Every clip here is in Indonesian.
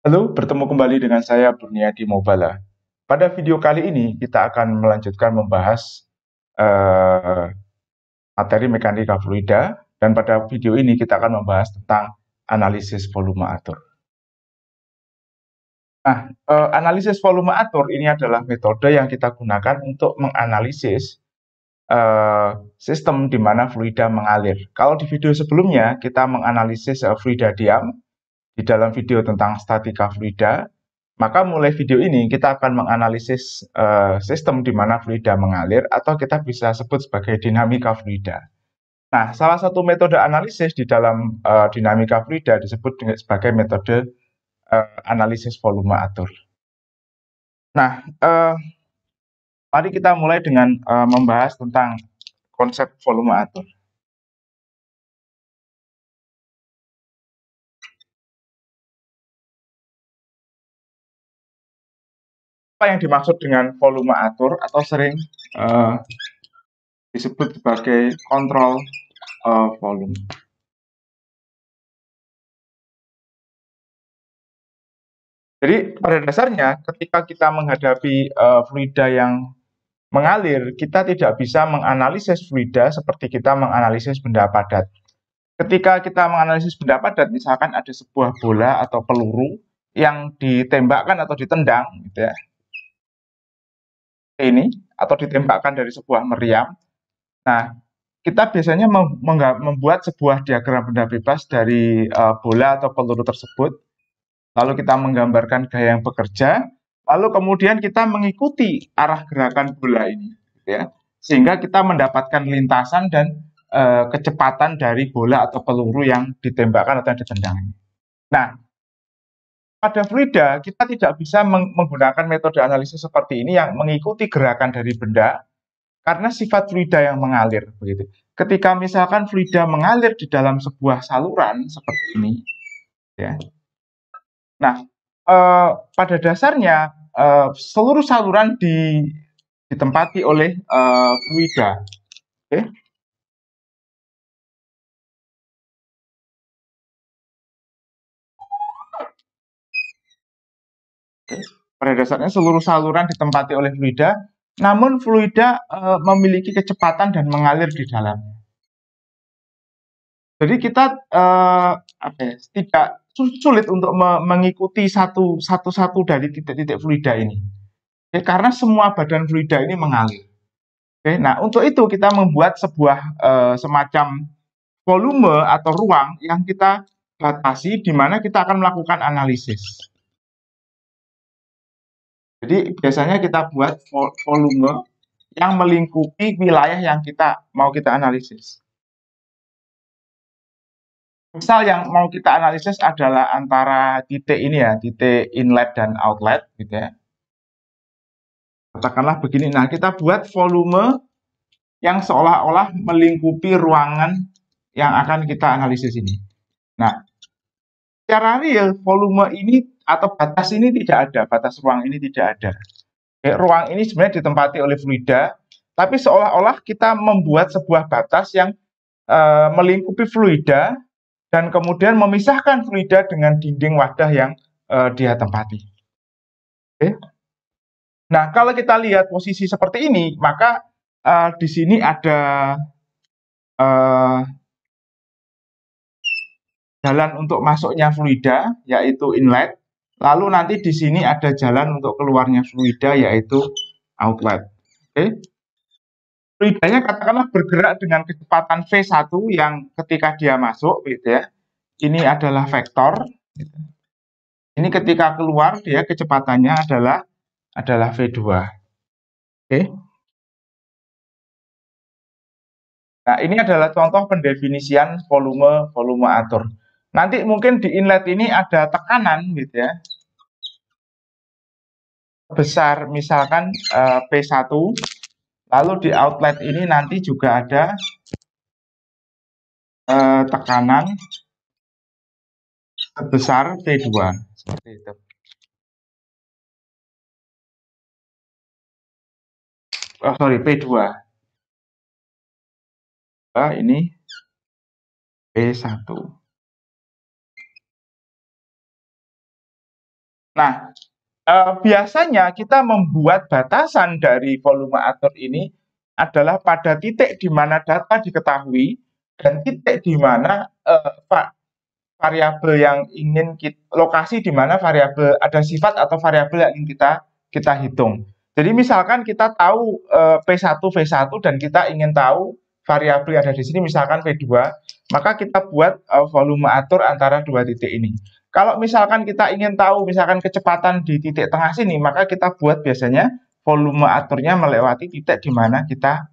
Halo, bertemu kembali dengan saya Burniadi Mobala. Pada video kali ini kita akan melanjutkan membahas eh, materi mekanika fluida dan pada video ini kita akan membahas tentang analisis volume atur. Nah, analisis volume atur ini adalah metode yang kita gunakan untuk menganalisis sistem di mana fluida mengalir. Kalau di video sebelumnya kita menganalisis fluida diam di dalam video tentang statika fluida. Maka mulai video ini kita akan menganalisis sistem di mana fluida mengalir atau kita bisa sebut sebagai dinamika fluida. Nah, salah satu metode analisis di dalam dinamika fluida disebut sebagai metode analisis volume atur. Nah, mari kita mulai dengan membahas tentang konsep volume atur. Apa yang dimaksud dengan volume atur atau sering disebut sebagai kontrol volume. Jadi pada dasarnya ketika kita menghadapi fluida yang mengalir, kita tidak bisa menganalisis fluida seperti kita menganalisis benda padat. Ketika kita menganalisis benda padat, misalkan ada sebuah bola atau peluru yang ditembakkan atau ditendang, gitu ya, ini atau ditembakkan dari sebuah meriam. Nah, kita biasanya membuat sebuah diagram benda bebas dari bola atau peluru tersebut. Lalu kita menggambarkan gaya yang bekerja, lalu kemudian kita mengikuti arah gerakan bola ini, gitu ya, sehingga kita mendapatkan lintasan dan kecepatan dari bola atau peluru yang ditembakkan atau yang ditendang. Nah, pada fluida kita tidak bisa menggunakan metode analisis seperti ini yang mengikuti gerakan dari benda karena sifat fluida yang mengalir, begitu. Ketika misalkan fluida mengalir di dalam sebuah saluran seperti ini, ya. Nah, pada dasarnya seluruh saluran ditempati oleh fluida. Oke. Oke. Pada dasarnya seluruh saluran ditempati oleh fluida, namun fluida memiliki kecepatan dan mengalir di dalamnya. Jadi kita tidak sulit untuk mengikuti satu dari titik-titik fluida ini. Oke, karena semua badan fluida ini mengalir. Oke, nah untuk itu kita membuat sebuah semacam volume atau ruang yang kita batasi di mana kita akan melakukan analisis. Jadi biasanya kita buat volume yang melingkupi wilayah yang mau kita analisis. Misal yang mau kita analisis adalah antara titik ini ya, titik inlet dan outlet gitu ya. Katakanlah begini. Nah, kita buat volume yang seolah-olah melingkupi ruangan yang akan kita analisis ini. Nah, secara real volume ini atau batas ini tidak ada, batas ruang ini tidak ada. Ruang ini sebenarnya ditempati oleh fluida, tapi seolah-olah kita membuat sebuah batas yang melingkupi fluida dan kemudian memisahkan fluida dengan dinding wadah yang dia tempati. Oke. Nah, kalau kita lihat posisi seperti ini, maka di sini ada jalan untuk masuknya fluida, yaitu inlet. Lalu nanti di sini ada jalan untuk keluarnya fluida, yaitu outlet. Oke. Fluidanya katakanlah bergerak dengan kecepatan V1 yang ketika dia masuk, gitu ya. Ini adalah vektor. Gitu. Ini ketika keluar dia kecepatannya adalah V2. Oke. Nah, ini adalah contoh pendefinisian volume atur. Nanti mungkin di inlet ini ada tekanan gitu ya. Besar misalkan P1. Lalu di outlet ini nanti juga ada tekanan sebesar P2 seperti itu. Oh, sorry, P2. Ini P1. Nah, biasanya kita membuat batasan dari volume atur ini adalah pada titik di mana data diketahui dan titik di mana variabel yang ingin lokasi di mana variabel ada sifat atau variabel yang ingin kita hitung. Jadi misalkan kita tahu P1 V1 dan kita ingin tahu variabel yang ada di sini misalkan V2, maka kita buat volume atur antara dua titik ini. Kalau misalkan kita ingin tahu misalkan kecepatan di titik tengah sini, maka kita buat biasanya volume aturnya melewati titik di mana kita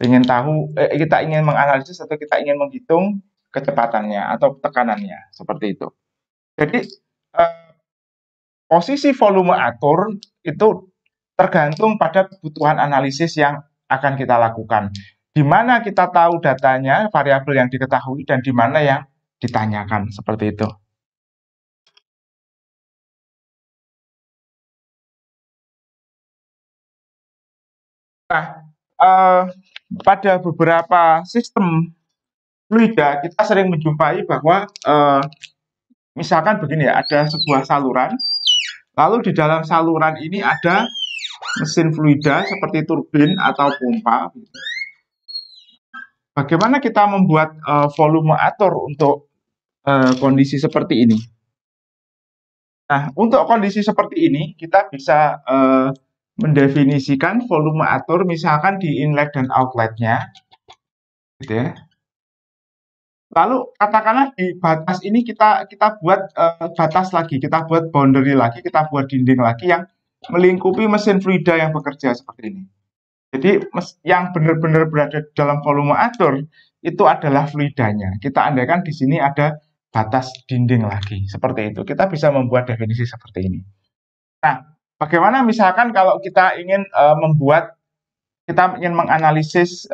ingin tahu, kita ingin menganalisis atau kita ingin menghitung kecepatannya atau tekanannya, seperti itu. Jadi posisi volume atur itu tergantung pada kebutuhan analisis yang akan kita lakukan. Di mana kita tahu datanya, variabel yang diketahui, dan di mana yang ditanyakan, seperti itu. Nah, pada beberapa sistem fluida kita sering menjumpai bahwa misalkan begini ya, ada sebuah saluran, lalu di dalam saluran ini ada mesin fluida seperti turbin atau pompa. Bagaimana kita membuat volume atur untuk kondisi seperti ini? Nah, untuk kondisi seperti ini kita bisa mendefinisikan volume atur misalkan di inlet dan outletnya, gitu ya. Lalu katakanlah di batas ini kita buat batas lagi, kita buat boundary lagi, kita buat dinding lagi yang melingkupi mesin fluida yang bekerja seperti ini. Jadi yang benar-benar berada dalam volume atur itu adalah fluidanya. Kita andaikan di sini ada batas dinding lagi, seperti itu. Kita bisa membuat definisi seperti ini. Nah, bagaimana misalkan kalau kita ingin kita ingin menganalisis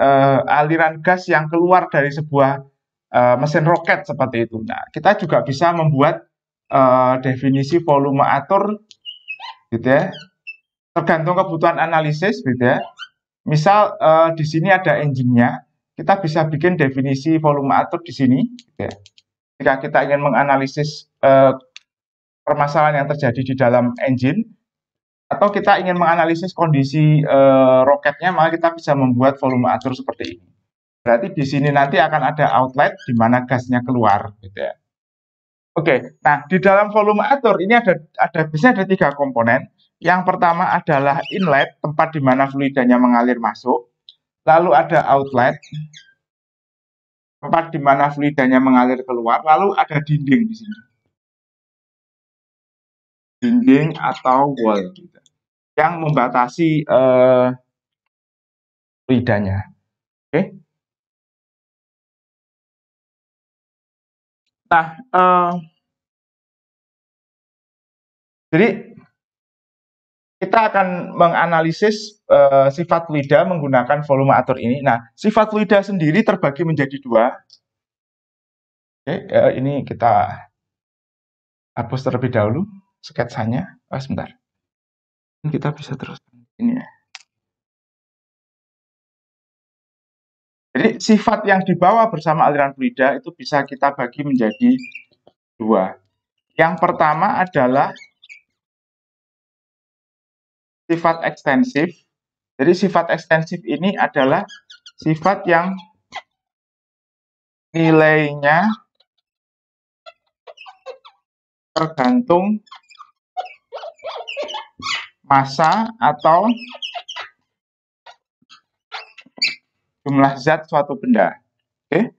aliran gas yang keluar dari sebuah mesin roket seperti itu. Nah, kita juga bisa membuat definisi volume atur, gitu ya. Tergantung kebutuhan analisis, gitu ya. Misal di sini ada engine-nya, kita bisa bikin definisi volume atur di sini. Ya. Jika kita ingin menganalisis permasalahan yang terjadi di dalam engine, atau kita ingin menganalisis kondisi roketnya, maka kita bisa membuat volume atur seperti ini. Berarti di sini nanti akan ada outlet di mana gasnya keluar. Gitu ya. Oke, nah di dalam volume atur ini biasanya ada 3 komponen. Yang pertama adalah inlet, tempat di mana fluidanya mengalir masuk. Lalu ada outlet, tempat di mana fluidanya mengalir keluar, lalu ada dinding di sini. Dinding atau wall gitu, yang membatasi fluidanya. Oke. Nah, jadi kita akan menganalisis sifat fluida menggunakan volume atur ini. Nah, sifat fluida sendiri terbagi menjadi 2. Oke, ini kita hapus terlebih dahulu sketsanya. Sebentar. Kita bisa terus ini ya. Jadi sifat yang dibawa bersama aliran fluida itu bisa kita bagi menjadi 2. Yang pertama adalah sifat ekstensif. Jadi sifat ekstensif ini adalah sifat yang nilainya tergantung massa atau jumlah zat suatu benda. Oke.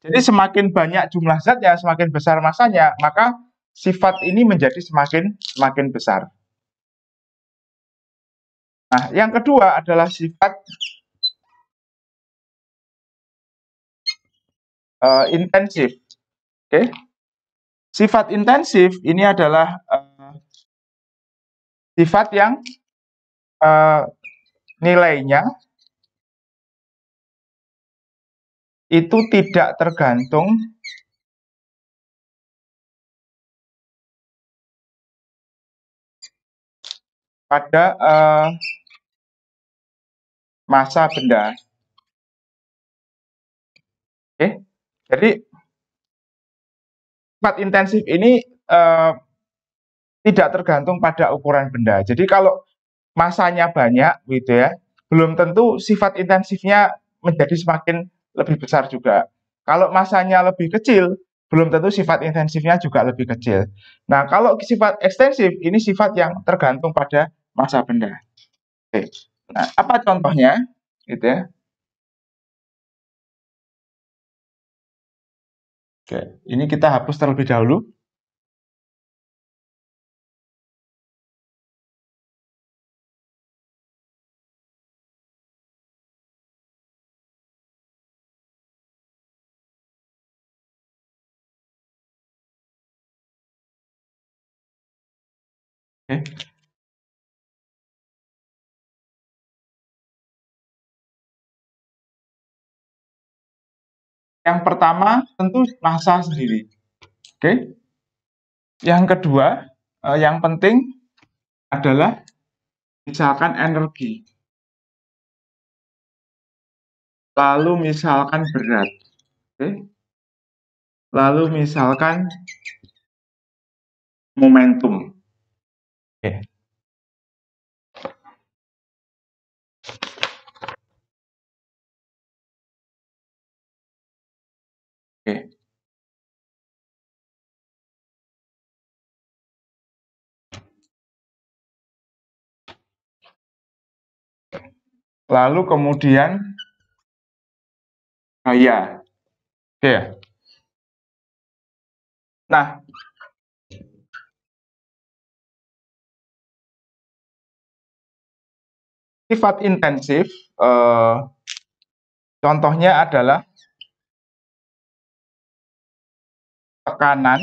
Jadi semakin banyak jumlah zatnya, semakin besar massanya, maka sifat ini menjadi semakin besar. Nah, yang kedua adalah sifat intensif. Oke. Sifat intensif ini adalah sifat yang nilainya itu tidak tergantung pada massa benda. Oke. Jadi sifat intensif ini tidak tergantung pada ukuran benda. Jadi kalau masanya banyak gitu ya, belum tentu sifat intensifnya menjadi semakin lebih besar juga. Kalau masanya lebih kecil, belum tentu sifat intensifnya juga lebih kecil. Nah, kalau sifat ekstensif ini sifat yang tergantung pada massa benda. Oke. Nah, apa contohnya? Gitu ya. Oke, ini kita hapus terlebih dahulu. Oke. Yang pertama tentu massa sendiri. Oke. Yang kedua, yang penting adalah misalkan energi. Lalu misalkan berat. Oke. Lalu misalkan momentum. Oke. Oke. Lalu kemudian gaya. Oke. Nah, sifat intensif contohnya adalah tekanan,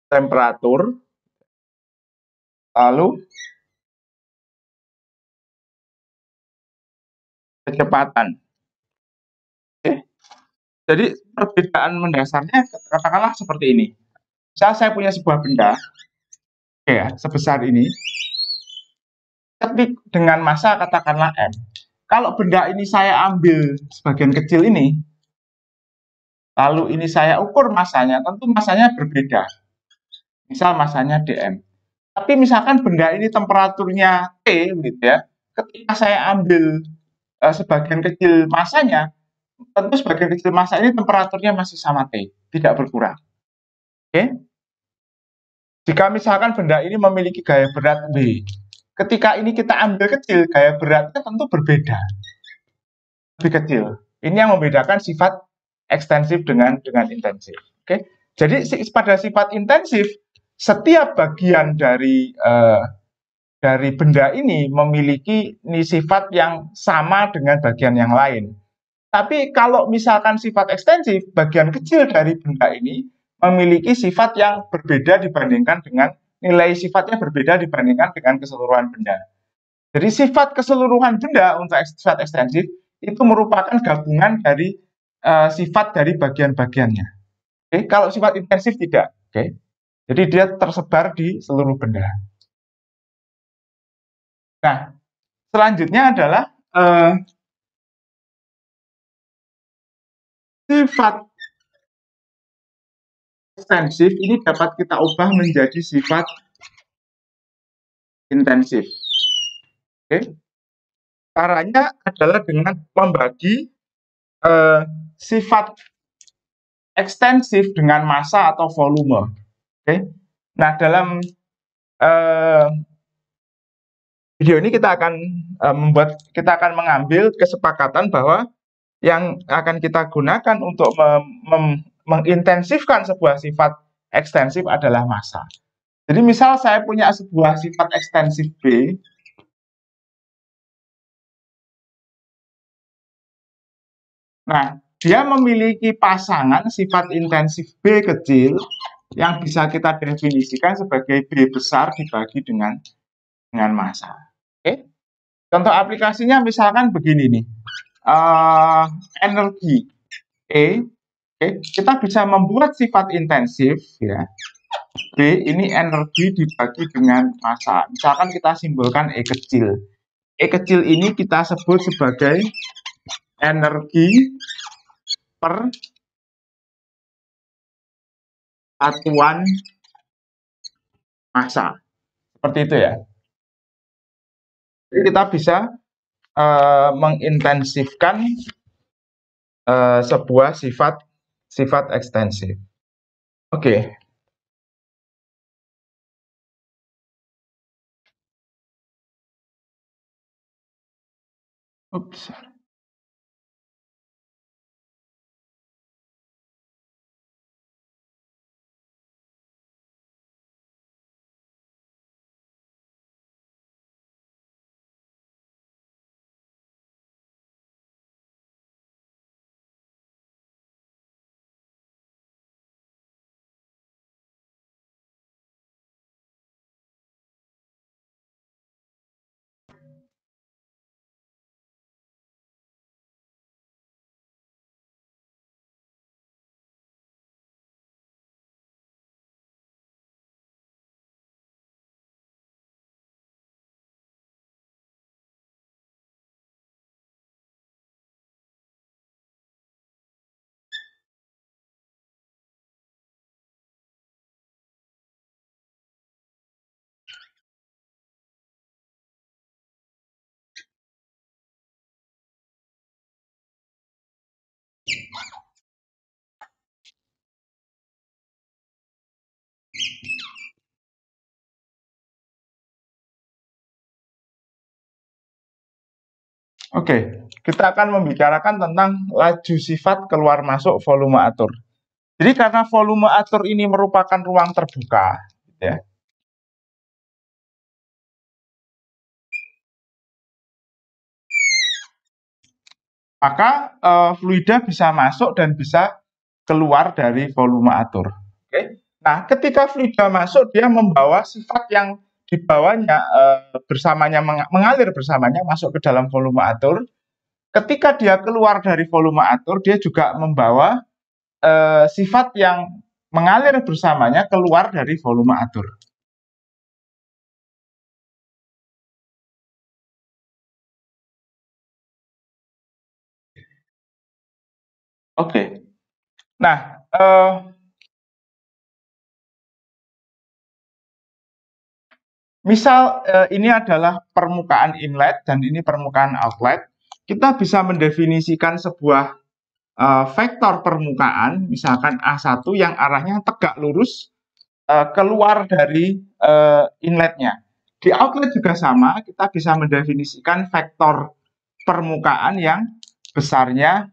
temperatur, lalu kecepatan. Oke. Jadi perbedaan mendasarnya katakanlah seperti ini. Misal saya punya sebuah benda, oke ya, sebesar ini, tapi dengan massa katakanlah M. Kalau benda ini saya ambil sebagian kecil ini, lalu ini saya ukur massanya, tentu massanya berbeda. Misal massanya dm. Tapi misalkan benda ini temperaturnya T, gitu ya, ketika saya ambil sebagian kecil massanya, tentu sebagian kecil massa ini temperaturnya masih sama T, tidak berkurang. Oke? Jika misalkan benda ini memiliki gaya berat B, ketika ini kita ambil kecil, gaya beratnya tentu berbeda, lebih kecil. Ini yang membedakan sifat ekstensif dengan intensif. Oke, jadi pada sifat intensif, setiap bagian dari benda ini memiliki sifat yang sama dengan bagian yang lain. Tapi kalau misalkan sifat ekstensif, bagian kecil dari benda ini memiliki sifat yang berbeda dibandingkan dengan nilai sifatnya berbeda dibandingkan dengan keseluruhan benda. Jadi sifat keseluruhan benda untuk sifat ekstensif itu merupakan gabungan dari sifat dari bagian-bagiannya. Oke, kalau sifat intensif tidak. Oke, jadi dia tersebar di seluruh benda. Nah, selanjutnya adalah sifat ekstensif ini dapat kita ubah menjadi sifat intensif. Oke, caranya adalah dengan membagi sifat ekstensif dengan massa atau volume. Oke, nah dalam video ini kita akan mengambil kesepakatan bahwa yang akan kita gunakan untuk mengintensifkan sebuah sifat ekstensif adalah massa. Jadi misal saya punya sebuah sifat ekstensif B, nah dia memiliki pasangan sifat intensif B kecil yang bisa kita definisikan sebagai B besar dibagi dengan massa. Oke, contoh aplikasinya misalkan begini nih, energi E. Oke, kita bisa membuat sifat intensif ya. B ini energi dibagi dengan massa. Misalkan kita simbolkan E kecil. E kecil ini kita sebut sebagai energi per satuan massa. Seperti itu ya. Jadi kita bisa mengintensifkan sebuah sifat ekstensif. Oke. Ups. Oke, kita akan membicarakan tentang laju sifat keluar masuk volume atur. Jadi karena volume atur ini merupakan ruang terbuka, ya, maka fluida bisa masuk dan bisa keluar dari volume atur. Oke. Nah, ketika fluida masuk, dia membawa sifat yang dibawanya bersamanya mengalir bersamanya masuk ke dalam volume atur. Ketika dia keluar dari volume atur, dia juga membawa sifat yang mengalir bersamanya keluar dari volume atur. Oke. Nah, misal ini adalah permukaan inlet dan ini permukaan outlet, kita bisa mendefinisikan sebuah vektor permukaan, misalkan A1 yang arahnya tegak lurus keluar dari inletnya. Di outlet juga sama, kita bisa mendefinisikan vektor permukaan yang besarnya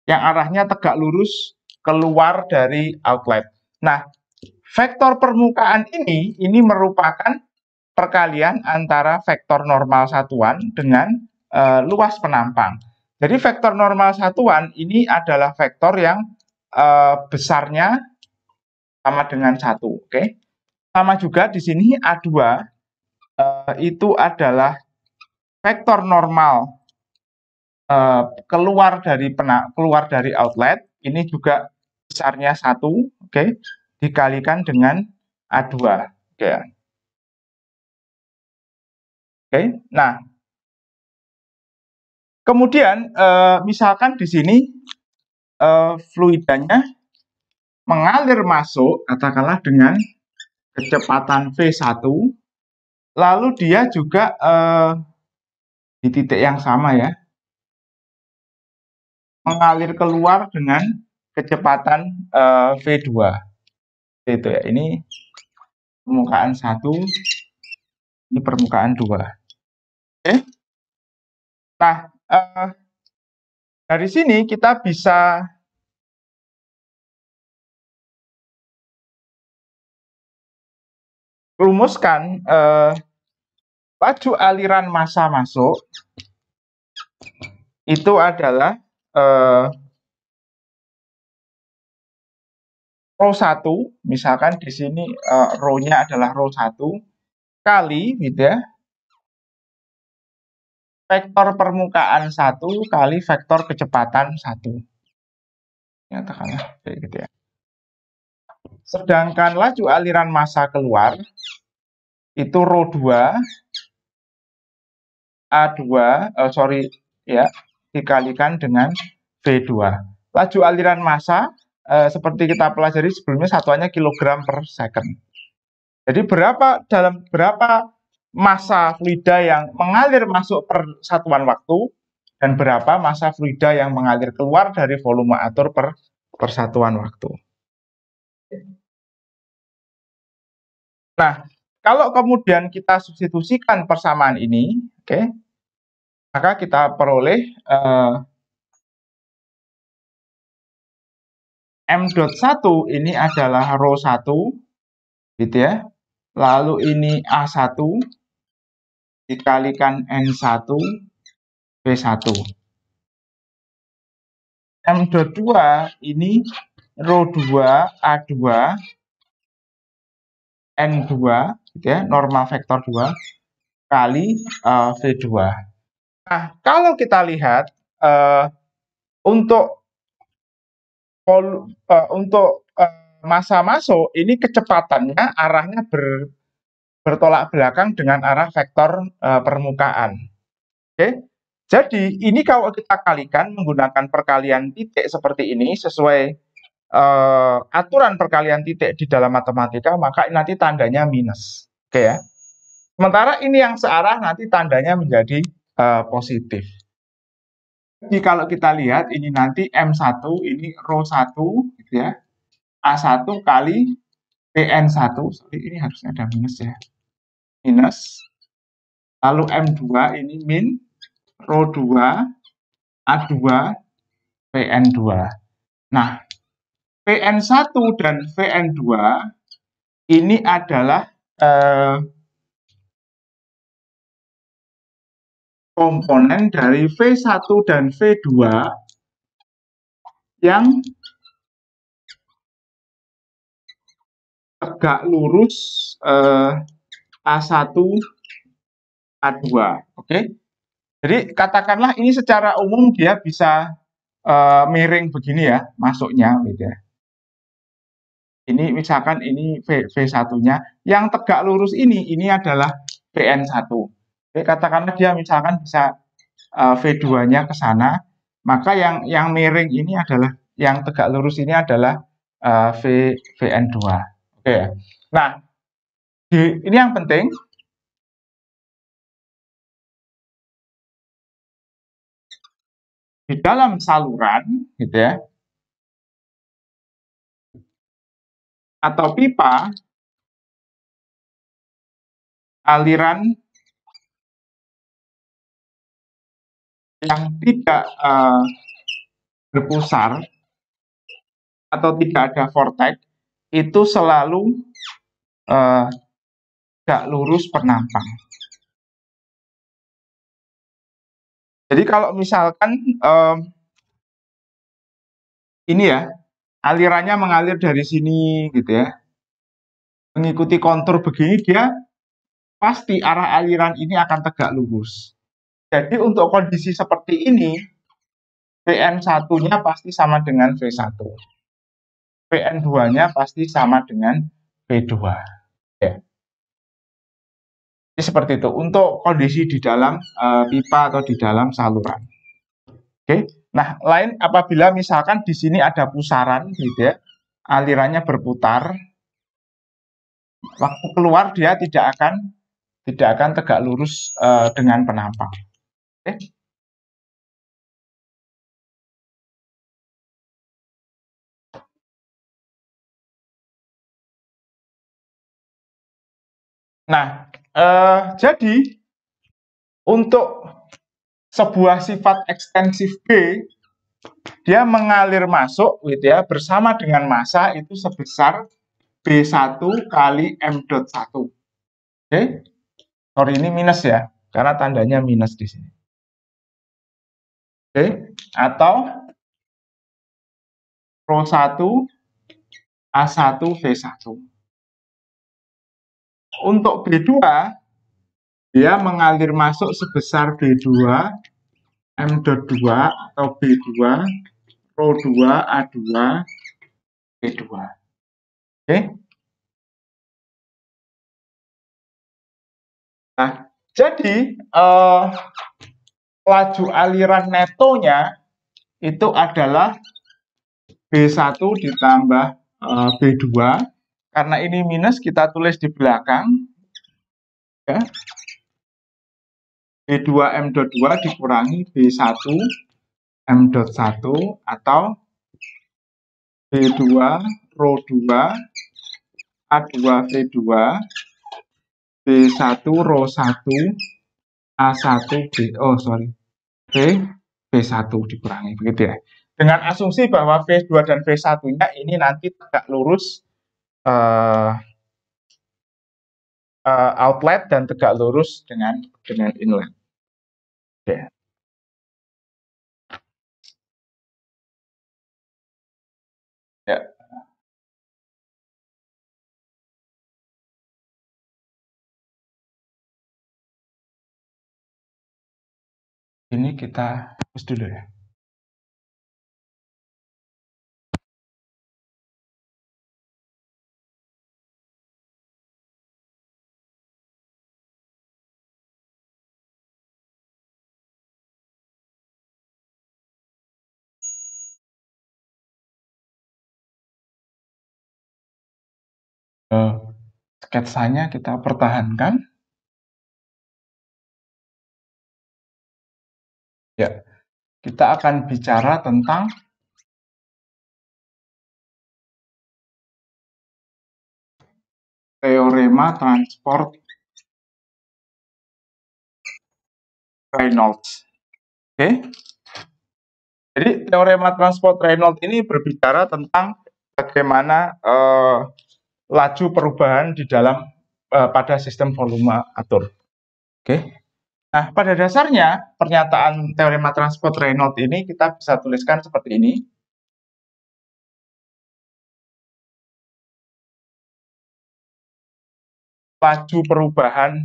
yang arahnya tegak lurus keluar dari outlet. Nah, vektor permukaan ini merupakan perkalian antara vektor normal satuan dengan luas penampang. Jadi vektor normal satuan ini adalah vektor yang besarnya sama dengan 1, oke? Sama juga di sini A2 itu adalah vektor normal keluar dari outlet, ini juga besarnya 1, oke? Dikalikan dengan A2, oke. Oke. Nah, kemudian misalkan di sini fluidanya mengalir masuk, katakanlah dengan kecepatan V1, lalu dia juga di titik yang sama ya, mengalir keluar dengan kecepatan V2. Itu ya, ini permukaan 1, ini permukaan 2. Oke. Nah, dari sini kita bisa rumuskan laju aliran massa masuk itu adalah rho 1, misalkan di sini rho-nya adalah rho 1 kali gitu ya, vektor permukaan 1 kali vektor kecepatan 1. Katakanlah kayak gitu ya. Sedangkan laju aliran massa keluar itu rho 2 A2 dikalikan dengan V2. Laju aliran massa seperti kita pelajari sebelumnya satuannya kilogram per second. Jadi dalam berapa massa fluida yang mengalir masuk per satuan waktu dan berapa massa fluida yang mengalir keluar dari volume atur per satuan waktu. Nah, kalau kemudian kita substitusikan persamaan ini, oke, maka kita peroleh M.1 ini adalah rho 1, gitu ya. Lalu ini A1 dikalikan N1 V1. M.2 ini rho 2 A2 N2, gitu ya, normal vektor 2 kali V2. Nah, kalau kita lihat untuk massa masuk ini kecepatannya arahnya bertolak belakang dengan arah vektor permukaan. Oke. Jadi ini kalau kita kalikan menggunakan perkalian titik seperti ini sesuai aturan perkalian titik di dalam matematika, maka nanti tandanya minus. Oke ya. Sementara ini yang searah nanti tandanya menjadi positif. Jadi kalau kita lihat ini nanti M1 ini rho 1 gitu ya. A1 kali PN1. Sorry, ini harusnya ada minus ya. Minus. Lalu M2 ini min rho 2 A2 PN2. Nah, PN1 dan PN2 ini adalah komponen dari V1 dan V2 yang tegak lurus A1 A2. Oke. Jadi katakanlah ini secara umum dia bisa miring begini ya masuknya gitu ya. Ini misalkan ini V1-nya, yang tegak lurus ini adalah PN1. Jadi katakanlah dia misalkan bisa V2-nya ke sana, maka yang miring ini adalah, yang tegak lurus ini adalah VN2. Oke ya. Nah, ini yang penting. Di dalam saluran, gitu ya, atau pipa, aliran yang tidak berpusar atau tidak ada vortex itu selalu tidak lurus penampang. Jadi kalau misalkan ini ya, alirannya mengalir dari sini gitu ya, mengikuti kontur begini, dia pasti arah aliran ini akan tegak lurus. Jadi untuk kondisi seperti ini, Vn1-nya pasti sama dengan V1. Vn2-nya pasti sama dengan V2. Ya. Jadi seperti itu untuk kondisi di dalam pipa atau di dalam saluran. Oke. Nah, lain apabila misalkan di sini ada pusaran gitu ya, alirannya berputar, waktu keluar dia tidak akan tegak lurus dengan penampang. Oke. Nah, jadi untuk sebuah sifat ekstensif B, dia mengalir masuk gitu ya, bersama dengan massa itu sebesar B1 kali M.1. Oke. Sorry, ini minus ya, karena tandanya minus di sini. Oke. Atau rho 1 A1 V1. Untuk B2, dia mengalir masuk sebesar B2 M.2 atau B2 rho 2 A2 B2. Oke. Nah, jadi laju aliran netonya itu adalah B1 ditambah B2. Karena ini minus, kita tulis di belakang. Ya. B2 M.2 dikurangi B1 M.1 atau B2 Rho 2 A2 V2 B1 Rho 1 A1 B1 dikurangi, begitu ya. Dengan asumsi bahwa V2 dan V1-nya ini nanti tegak lurus outlet dan tegak lurus dengan inlet. Oke. Ya. Ini kita hapus dulu ya. Sketsanya kita pertahankan. Ya, kita akan bicara tentang teorema transport Reynolds. Oke. Jadi teorema transport Reynolds ini berbicara tentang bagaimana laju perubahan di dalam pada sistem volume atur. Oke. Nah, pada dasarnya pernyataan teorema transport Reynolds ini kita bisa tuliskan seperti ini. Laju perubahan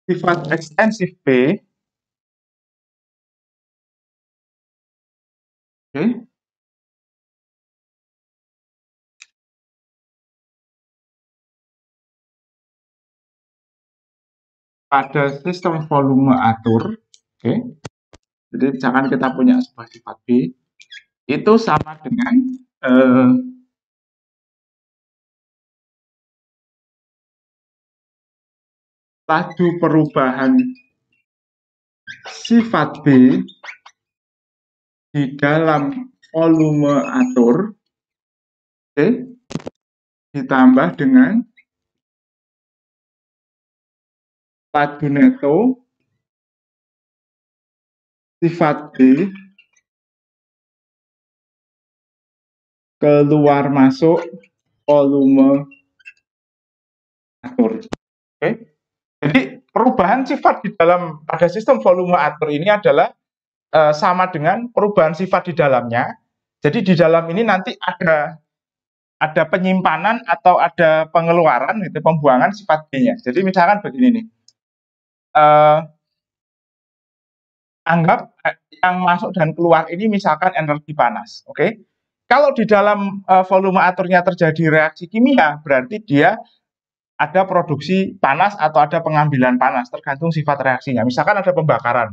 sifat ekstensif B, oke, pada sistem volume atur, oke. Jadi misalkan kita punya sebuah sifat B, itu sama dengan laju perubahan sifat B di dalam volume atur, oke, ditambah dengan laju neto sifat B keluar masuk volume atur. Oke. Jadi perubahan sifat di dalam pada sistem volume atur ini adalah sama dengan perubahan sifat di dalamnya. Jadi di dalam ini nanti ada penyimpanan atau ada pengeluaran, gitu, pembuangan sifat B-nya. Jadi misalkan begini nih. Anggap yang masuk dan keluar ini misalkan energi panas, oke? Kalau di dalam volume aturnya terjadi reaksi kimia, berarti dia ada produksi panas atau ada pengambilan panas, tergantung sifat reaksinya. Misalkan ada pembakaran,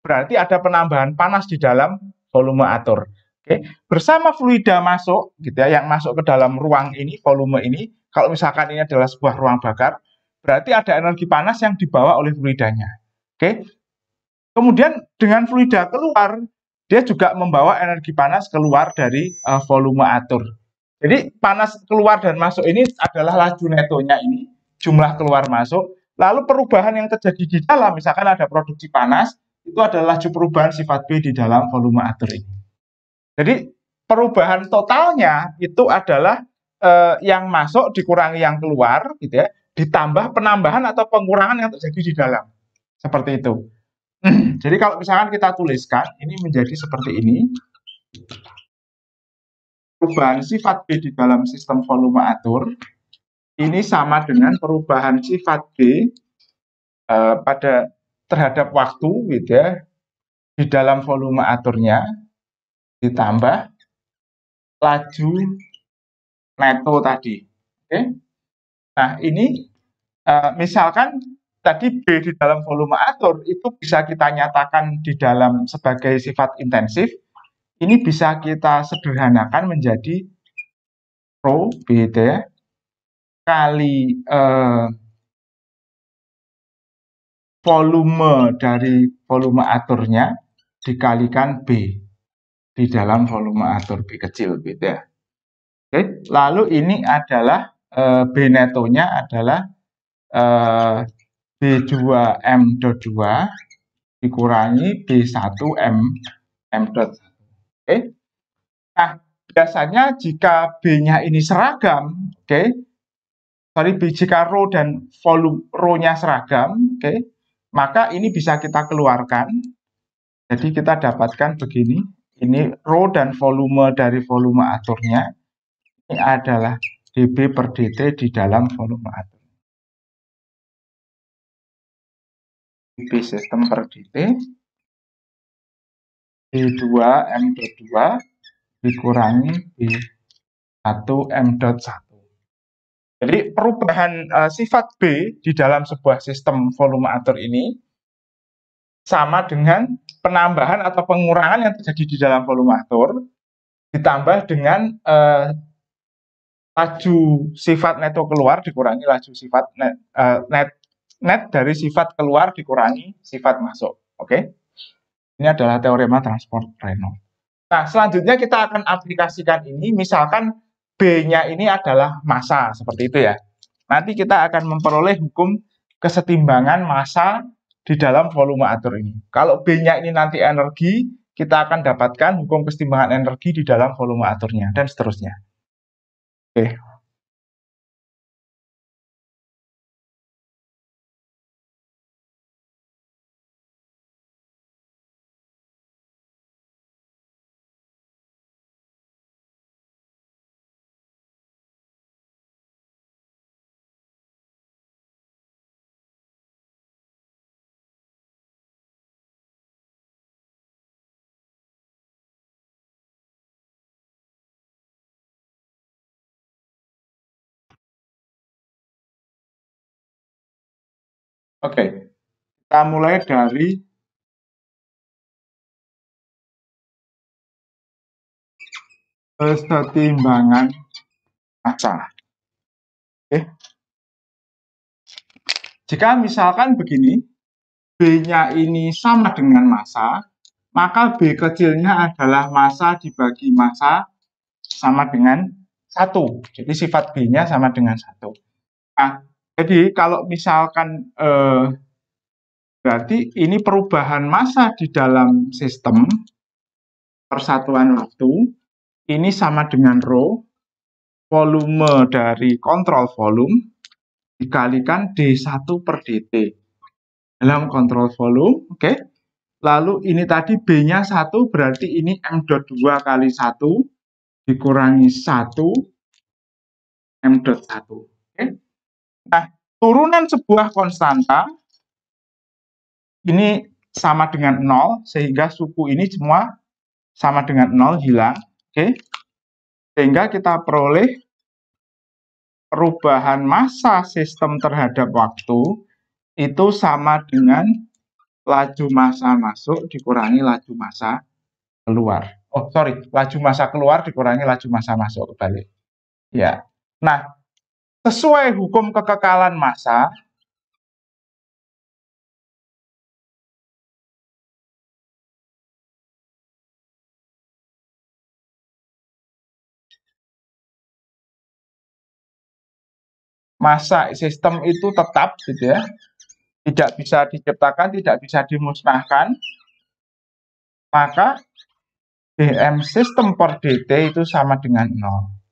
berarti ada penambahan panas di dalam volume atur. Oke, bersama fluida masuk, gitu ya, yang masuk ke dalam ruang ini, volume ini, kalau misalkan ini adalah sebuah ruang bakar, berarti ada energi panas yang dibawa oleh fluidanya. Oke, kemudian dengan fluida keluar, dia juga membawa energi panas keluar dari volume atur. Jadi panas keluar dan masuk ini adalah laju netonya ini, jumlah keluar masuk. Lalu perubahan yang terjadi di dalam, misalkan ada produksi panas, itu adalah laju perubahan sifat B di dalam volume atur ini. Jadi perubahan totalnya itu adalah yang masuk dikurangi yang keluar, gitu ya, ditambah penambahan atau pengurangan yang terjadi di dalam. Seperti itu. Jadi kalau misalkan kita tuliskan, ini menjadi seperti ini. Perubahan sifat B di dalam sistem volume atur ini sama dengan perubahan sifat B pada terhadap waktu, gitu ya, di dalam volume aturnya ditambah laju neto tadi. Oke. Nah, ini misalkan tadi B di dalam volume atur itu bisa kita nyatakan di dalam sebagai sifat intensif. Ini bisa kita sederhanakan menjadi rho B kali volume dari volume aturnya dikalikan B di dalam volume atur B kecil gitu ya. Oke, lalu ini adalah B netonya adalah B2M.2 dikurangi B1M M.1. Oke. Nah, biasanya jika B-nya ini seragam, oke. Jika rho dan volume rho-nya seragam, oke, maka ini bisa kita keluarkan. Jadi kita dapatkan begini, ini rho dan volume dari volume aturnya ini adalah dB per dt di dalam volume atur. dB sistem per dt B2M.2 dikurangi B1M.1. Jadi perubahan sifat B di dalam sebuah sistem volume atur ini sama dengan penambahan atau pengurangan yang terjadi di dalam volume atur ditambah dengan laju sifat neto keluar dikurangi laju sifat net dari sifat keluar dikurangi sifat masuk. Oke. Ini adalah teorema transport Reynolds. Nah, selanjutnya kita akan aplikasikan ini, misalkan B-nya ini adalah massa, seperti itu ya. Nanti kita akan memperoleh hukum kesetimbangan massa di dalam volume atur ini. Kalau B-nya ini nanti energi, kita akan dapatkan hukum kesetimbangan energi di dalam volume aturnya, dan seterusnya. Oke. Oke, kita mulai dari kesetimbangan massa. Oke. Jika misalkan begini, B-nya ini sama dengan massa, maka B kecilnya adalah massa dibagi massa sama dengan 1. Jadi sifat B-nya sama dengan 1. Nah, jadi kalau misalkan berarti ini perubahan massa di dalam sistem persatuan waktu ini sama dengan rho volume dari kontrol volume dikalikan D1 per dt dalam kontrol volume. Oke. Lalu ini tadi B-nya 1 berarti ini M.2 kali 1 dikurangi 1 M.1. Oke. Nah, turunan sebuah konstanta ini sama dengan 0, sehingga suku ini semua sama dengan 0, hilang. Oke. Sehingga kita peroleh perubahan massa sistem terhadap waktu itu sama dengan laju massa masuk dikurangi laju massa keluar. Oh, sorry, laju massa keluar dikurangi laju massa masuk, kebalik. Ya. Nah, sesuai hukum kekekalan massa, massa sistem itu tetap gitu ya. Tidak bisa diciptakan, tidak bisa dimusnahkan. Maka dm sistem per dt itu sama dengan 0.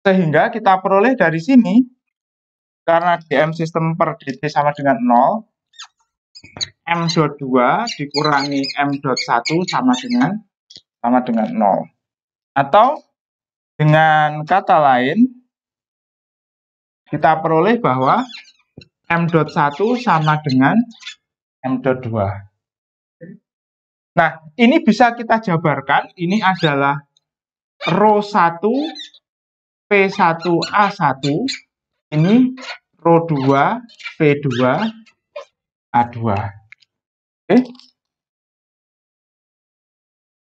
Sehingga kita peroleh dari sini, karena dm sistem per dt sama dengan 0, M.2 dikurangi M.1 sama dengan 0. Atau dengan kata lain, kita peroleh bahwa M.1 sama dengan M.2. Nah, ini bisa kita jabarkan. Ini adalah rho 1 P1A1, ini rho 2 P2 A2. Oke.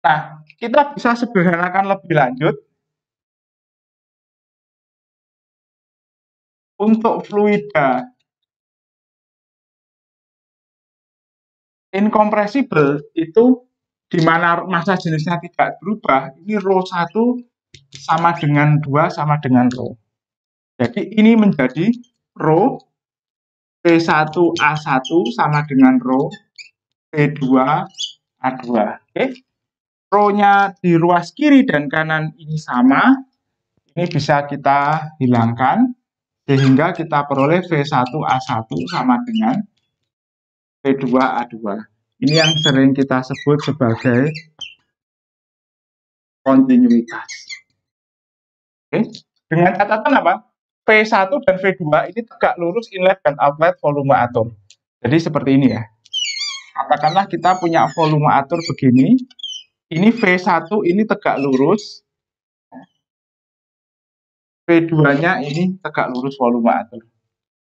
Nah, kita bisa sederhanakan lebih lanjut. Untuk fluida incompressible itu di mana massa jenisnya tidak berubah, ini ρ1 sama dengan 2 sama dengan ρ. Jadi ini menjadi ρ P1A1 sama dengan ρ P2A2. Oke. Ρ-nya di ruas kiri dan kanan ini sama. Ini bisa kita hilangkan sehingga kita peroleh V1A1 sama dengan P2A2. Ini yang sering kita sebut sebagai kontinuitas. Oke. Dengan catatan apa? V1 dan V2 ini tegak lurus inlet dan outlet volume atur. Jadi seperti ini ya. Katakanlah kita punya volume atur begini. Ini V1 ini tegak lurus. V2-nya ini tegak lurus volume atur.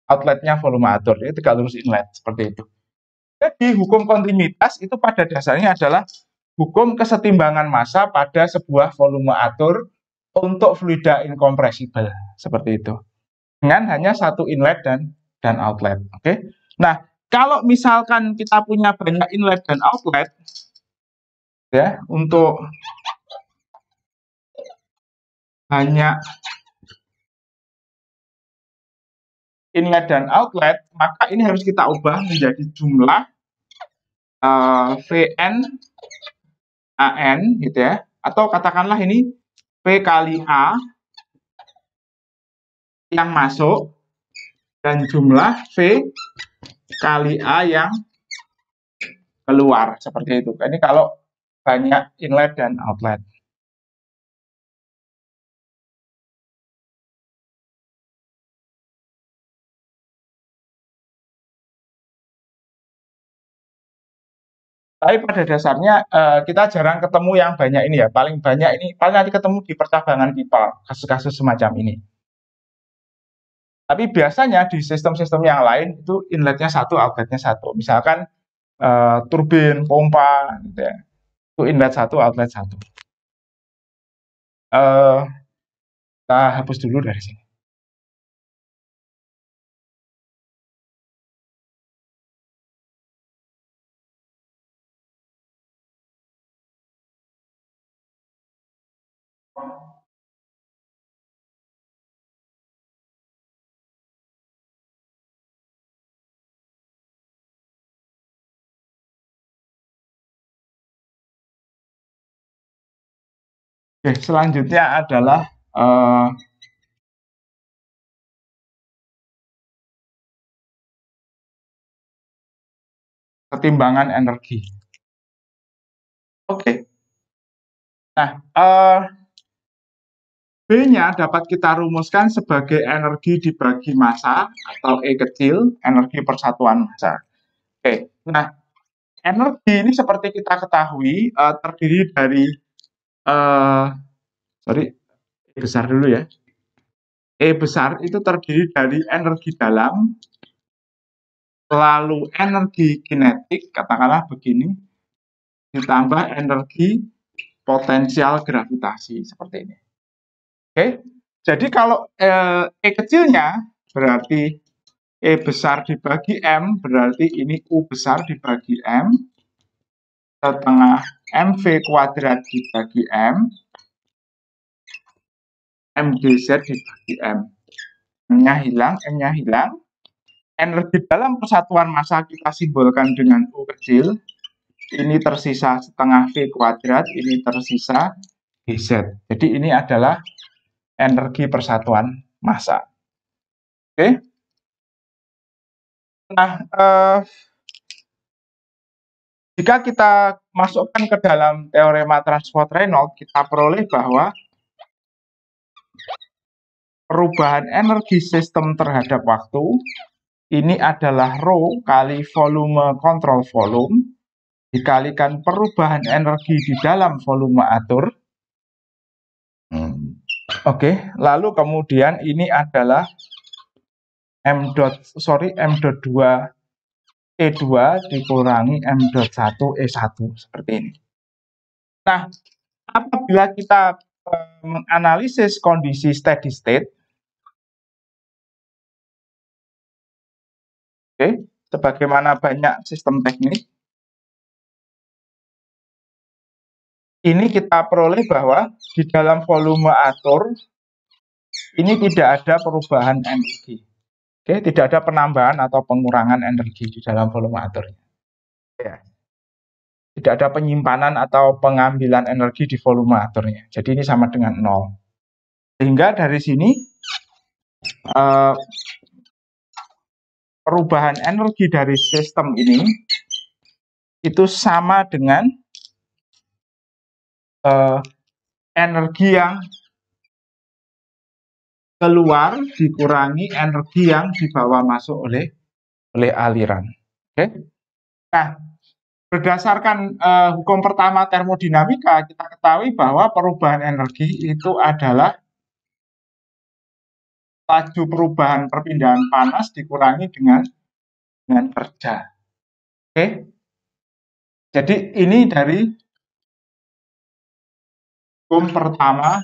Outletnya volume atur. Ini tegak lurus inlet. Seperti itu. Jadi hukum kontinuitas itu pada dasarnya adalah hukum kesetimbangan massa pada sebuah volume atur untuk fluida incompressible. Seperti itu. Dengan hanya satu inlet dan outlet. Oke. Nah, kalau misalkan kita punya banyak inlet dan outlet, ya, untuk banyak inlet dan outlet, maka ini harus kita ubah menjadi jumlah Vn AN gitu ya, atau katakanlah ini P kali A yang masuk dan jumlah V kali A yang keluar, seperti itu. Ini kalau banyak inlet dan outlet. Tapi pada dasarnya kita jarang ketemu yang banyak ini ya. Paling banyak ini paling nanti ketemu di percabangan pipa, kasus-kasus semacam ini. Tapi biasanya di sistem-sistem yang lain itu inletnya satu, outletnya satu. Misalkan turbin, pompa, gitu ya. Itu inlet satu, outlet satu. Kita hapus dulu dari sini. Oke, selanjutnya adalah ketimbangan energi. Oke. Nah, B-nya dapat kita rumuskan sebagai energi dibagi massa atau E kecil, energi persatuan massa. Oke. Nah, energi ini seperti kita ketahui terdiri dari E besar dulu ya. E besar itu terdiri dari energi dalam, lalu energi kinetik, katakanlah begini, ditambah energi potensial gravitasi, seperti ini. Oke, jadi kalau E kecilnya berarti E besar dibagi M, berarti ini U besar dibagi M, setengah MV kuadrat dibagi M, MGZ dibagi M. M-nya hilang, M-nya hilang. Energi dalam persatuan massa kita simbolkan dengan U kecil. Ini tersisa setengah V kuadrat, ini tersisa GZ. Jadi ini adalah energi persatuan massa. Oke. Nah, jika kita masukkan ke dalam teorema transport Reynolds, kita peroleh bahwa perubahan energi sistem terhadap waktu ini adalah ρ kali volume kontrol volume dikalikan perubahan energi di dalam volume atur. Oke, lalu kemudian ini adalah M.2 E2 dikurangi M.1 E1 seperti ini. Nah, apabila kita menganalisis kondisi steady state, oke, sebagaimana banyak sistem teknik, ini kita peroleh bahwa di dalam volume atur ini tidak ada perubahan energi. Oke, tidak ada penambahan atau pengurangan energi di dalam volume atur. Ya. Tidak ada penyimpanan atau pengambilan energi di volume aturnya. Jadi ini sama dengan 0. Sehingga dari sini perubahan energi dari sistem ini itu sama dengan energi yang keluar dikurangi energi yang dibawa masuk oleh aliran. Oke. Nah, berdasarkan hukum pertama termodinamika, kita ketahui bahwa perubahan energi itu adalah laju perubahan perpindahan panas dikurangi dengan kerja. Oke. Jadi ini dari hukum pertama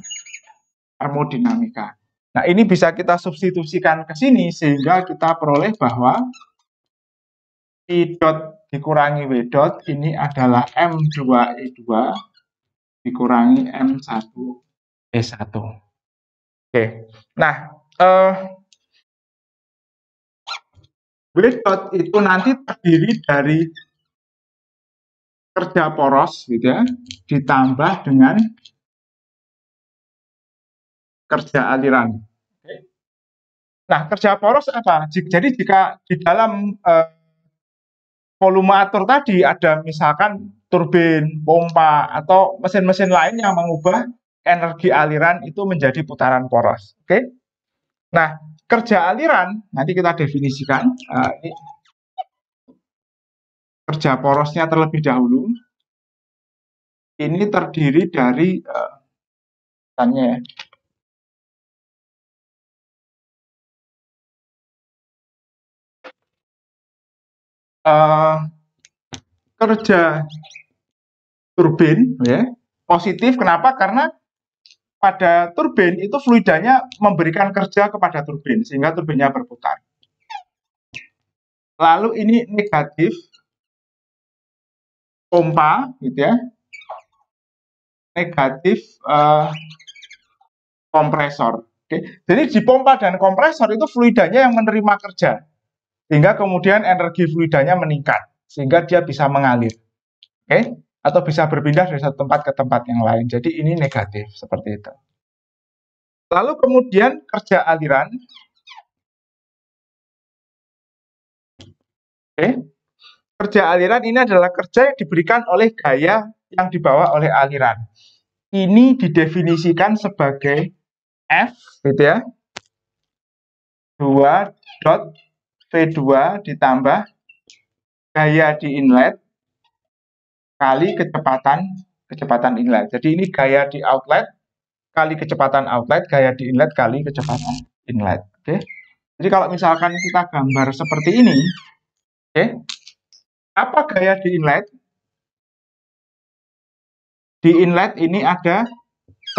termodinamika. Nah, ini bisa kita substitusikan ke sini sehingga kita peroleh bahwa I dot dikurangi W dot ini adalah M2E2 dikurangi M1 E1. Oke. Nah, W dot itu nanti terdiri dari kerja poros gitu ya, ditambah dengan kerja aliran. Nah, kerja poros apa? Jadi jika di dalam volume atur tadi ada misalkan turbin, pompa, atau mesin-mesin lain yang mengubah energi aliran itu menjadi putaran poros. Oke? Nah, kerja aliran nanti kita definisikan. Ini kerja porosnya terlebih dahulu. Ini terdiri dari kerja turbin ya positif. Kenapa? Karena pada turbin itu fluidanya memberikan kerja kepada turbin sehingga turbinnya berputar. Lalu ini negatif pompa gitu ya, negatif kompresor. Oke. Jadi di pompa dan kompresor itu fluidanya yang menerima kerja sehingga kemudian energi fluidanya meningkat sehingga dia bisa mengalir. Oke, atau bisa berpindah dari satu tempat ke tempat yang lain. Jadi ini negatif seperti itu. Lalu kemudian kerja aliran. Oke. Kerja aliran ini adalah kerja yang diberikan oleh gaya yang dibawa oleh aliran. Ini didefinisikan sebagai F gitu ya. 2 dot V2 ditambah gaya di inlet kali kecepatan inlet. Jadi ini gaya di outlet kali kecepatan outlet, gaya di inlet kali kecepatan inlet. Oke. Jadi kalau misalkan kita gambar seperti ini, oke. Apa gaya di inlet? Di inlet ini ada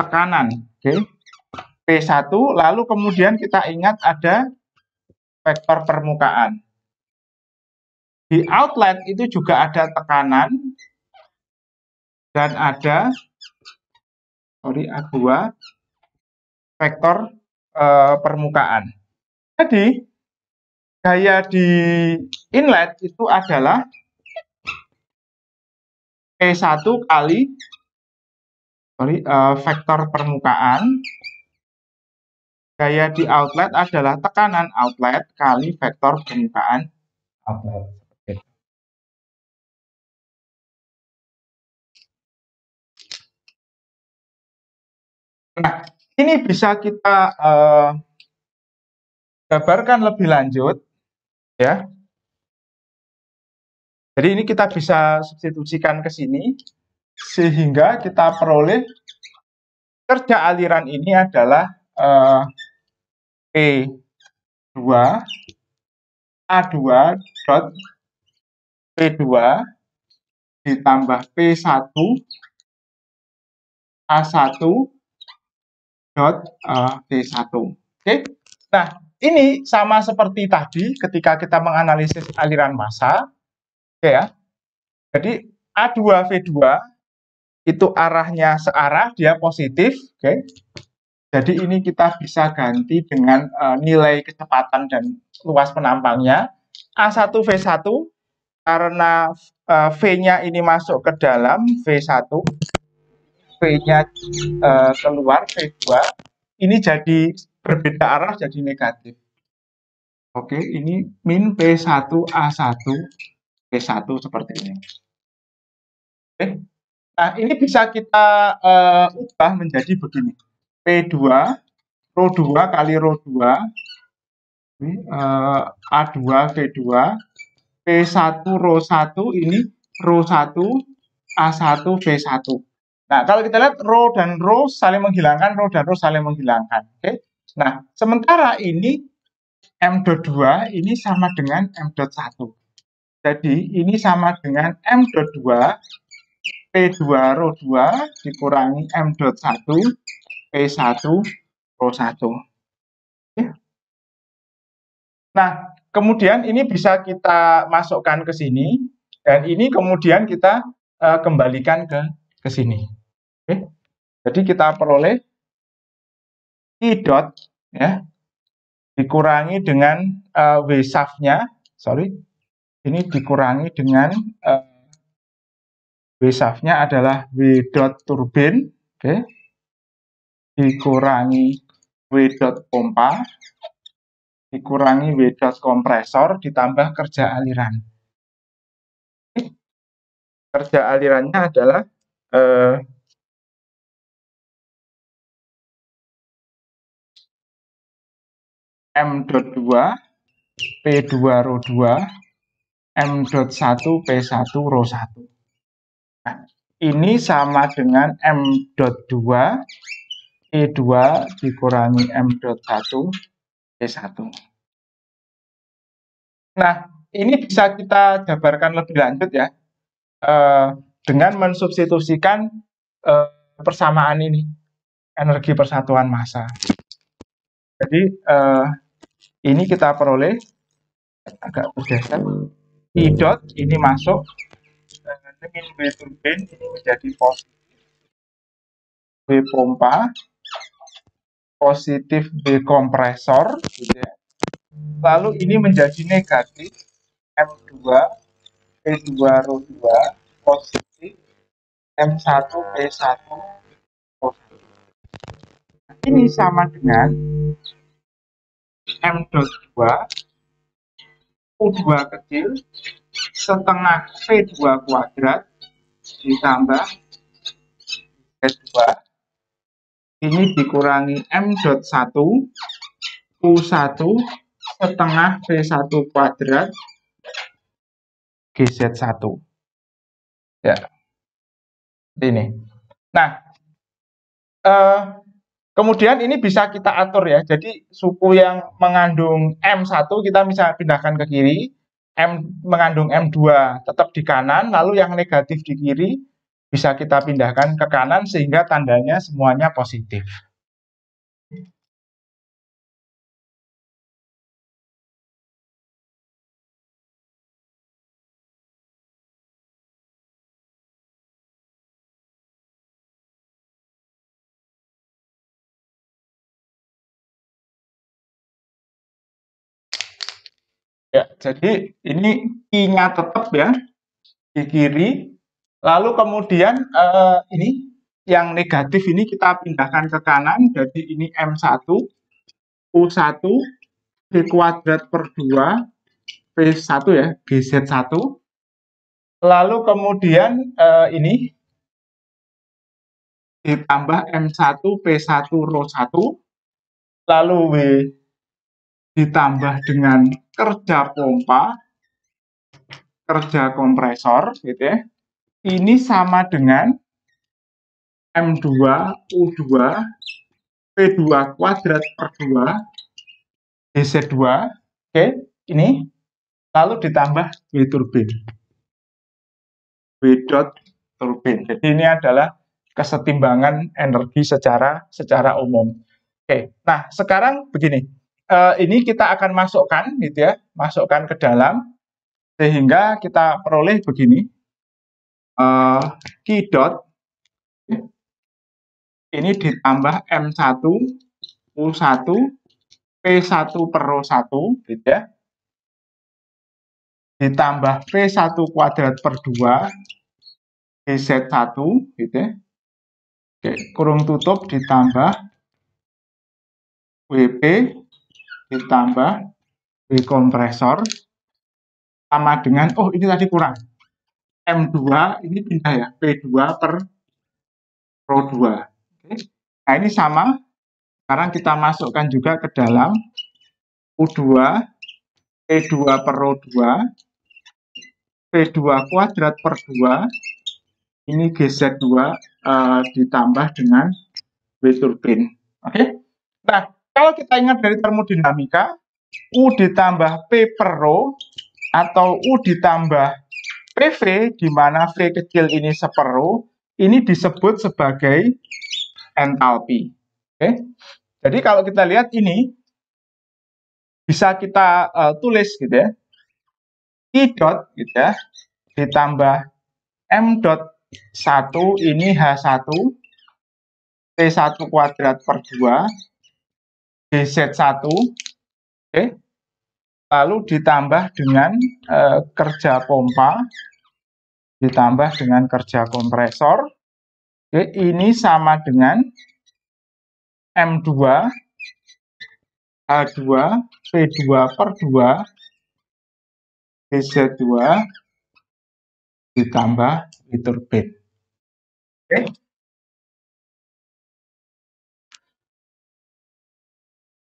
tekanan, oke. P1, lalu kemudian kita ingat ada vektor permukaan. Di outlet itu juga ada tekanan dan ada A2 vektor permukaan. Jadi gaya di inlet itu adalah P1 kali vektor permukaan. Gaya di outlet adalah tekanan outlet kali vektor permukaan outlet. Nah, ini bisa kita gambarkan lebih lanjut, ya. Jadi ini kita bisa substitusikan ke sini, sehingga kita peroleh kerja aliran ini adalah P2 A2 dot P2 ditambah P1 A1 dot P1. Oke. Nah, ini sama seperti tadi ketika kita menganalisis aliran massa. Oke ya. Jadi A2V2 itu arahnya searah, dia positif. Oke. Jadi ini kita bisa ganti dengan nilai kecepatan dan luas penampangnya. A1V1 karena V-nya ini masuk ke dalam V1, V-nya keluar V2, ini jadi berbeda arah, jadi negatif. Oke, ini min P1A1 P1 seperti ini. Oke. Nah, ini bisa kita ubah menjadi begini. P2 Rho 2 kali Rho 2 A2 V2 P1 Rho 1 ini Rho 1 A1 V1. Nah, kalau kita lihat Rho dan Rho saling menghilangkan, Rho dan Rho saling menghilangkan. Oke. Nah, sementara ini M.2 ini sama dengan M.1. Jadi, ini sama dengan M.2 P2 Rho 2 dikurangi M.1 P1 Rho 1. Nah, kemudian ini bisa kita masukkan ke sini, dan ini kemudian kita kembalikan ke sini. Oke. Jadi kita peroleh I dot ya dikurangi dengan W shaft-nya, ini dikurangi dengan W shaft-nya adalah W dot turbin, oke, dikurangi W dot pompa, dikurangi W dot kompresor, ditambah kerja aliran. Kerja alirannya adalah M.2 P2 Rho 2 M.1 P1 Rho 1. Nah, ini sama dengan M.2 E2 dikurangi M.1 P1. Nah, ini bisa kita jabarkan lebih lanjut ya, dengan mensubstitusikan persamaan ini, energi persatuan massa. Jadi, ini kita peroleh, agak bergeser, I dot ini masuk, min W turbin ini menjadi positif, W pompa, positif W kompresor, gitu ya. Lalu ini menjadi negatif, M2 P2 Rho 2 positif, M1 P1 Rho 1. Ini sama dengan M.2 U2 kecil setengah V2 kuadrat ditambah V2 ini dikurangi M.1 U1 setengah V1 kuadrat GZ1 ya, ini. Nah, kemudian ini bisa kita atur ya, jadi suku yang mengandung M1 kita bisa pindahkan ke kiri, mengandung M2 tetap di kanan, lalu yang negatif di kiri bisa kita pindahkan ke kanan sehingga tandanya semuanya positif. Ya, jadi ini I-nya tetap ya di kiri, lalu kemudian ini yang negatif ini kita pindahkan ke kanan, jadi ini M1 U1 V kuadrat per 2 V1 ya, GZ1. Lalu kemudian ini ditambah M1 P1 Rho 1, lalu W ditambah dengan kerja pompa, kerja kompresor, gitu ya. Ini sama dengan M2 U2 P2 kuadrat per 2 GZ2, oke, ini lalu ditambah W turbin. W dot turbin. Jadi ini adalah kesetimbangan energi secara umum. Oke, nah sekarang begini, ini kita akan masukkan gitu ya, masukkan ke dalam sehingga kita peroleh begini, Q dot ini ditambah M1 U1 P1 per Rho 1 gitu ya, ditambah P1 kuadrat per 2 GZ1 gitu ya. Oke, kurung tutup ditambah WP ditambah W kompresor sama dengan, oh ini tadi kurang, M2 ini pindah ya, P2 per Rho 2. Oke. Nah ini sama, sekarang kita masukkan juga ke dalam U2 P2 per Rho 2 P2 kuadrat per 2 ini GZ2 ditambah dengan W turbin. Oke. Nah, kalau kita ingat dari termodinamika, U ditambah P per Rho atau U ditambah PV, di mana V kecil ini separuh, ini disebut sebagai entalpi. Oke. Jadi kalau kita lihat ini, bisa kita tulis gitu ya, I dot gitu ya, ditambah M dot 1 ini H1 T1 kuadrat per 2 GZ1, oke. Lalu ditambah dengan kerja pompa, ditambah dengan kerja kompresor, oke. Ini sama dengan M2 H2 P2 per 2 GZ2 ditambah W turbin. Oke.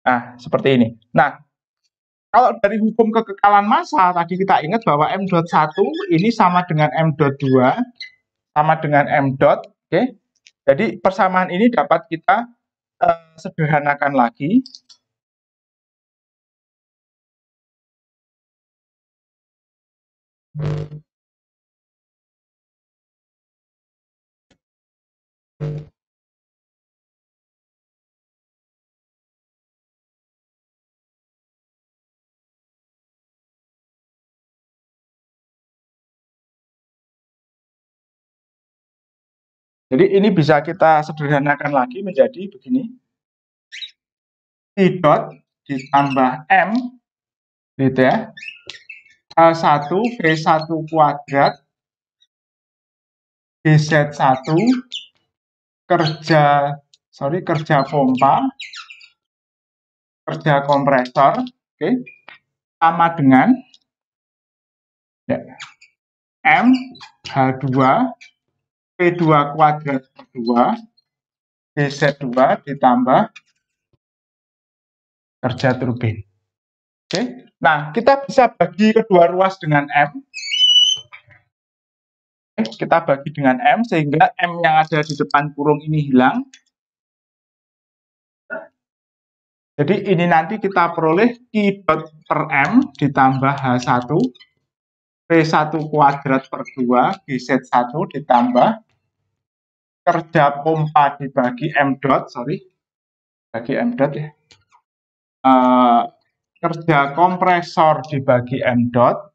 Nah, seperti ini. Nah, kalau dari hukum kekekalan massa, tadi kita ingat bahwa M dot 1 ini sama dengan M dot 2, sama dengan M dot. Oke. Jadi persamaan ini dapat kita sederhanakan lagi. Jadi ini bisa kita sederhanakan lagi menjadi begini. I dot ditambah M gitu ya. H1 V1 kuadrat GZ1 kerja pompa, kerja kompresor, oke, sama dengan ya, M H2 P2 kuadrat per 2 GZ2 ditambah kerja turbin. Oke. Nah, kita bisa bagi kedua ruas dengan M. Kita bagi dengan M sehingga M yang ada di depan kurung ini hilang. Jadi ini nanti kita peroleh Q dot per M ditambah H1 P1 kuadrat per 2 GZ1 ditambah kerja pompa dibagi M dot, bagi M dot ya. Kerja kompresor dibagi M dot.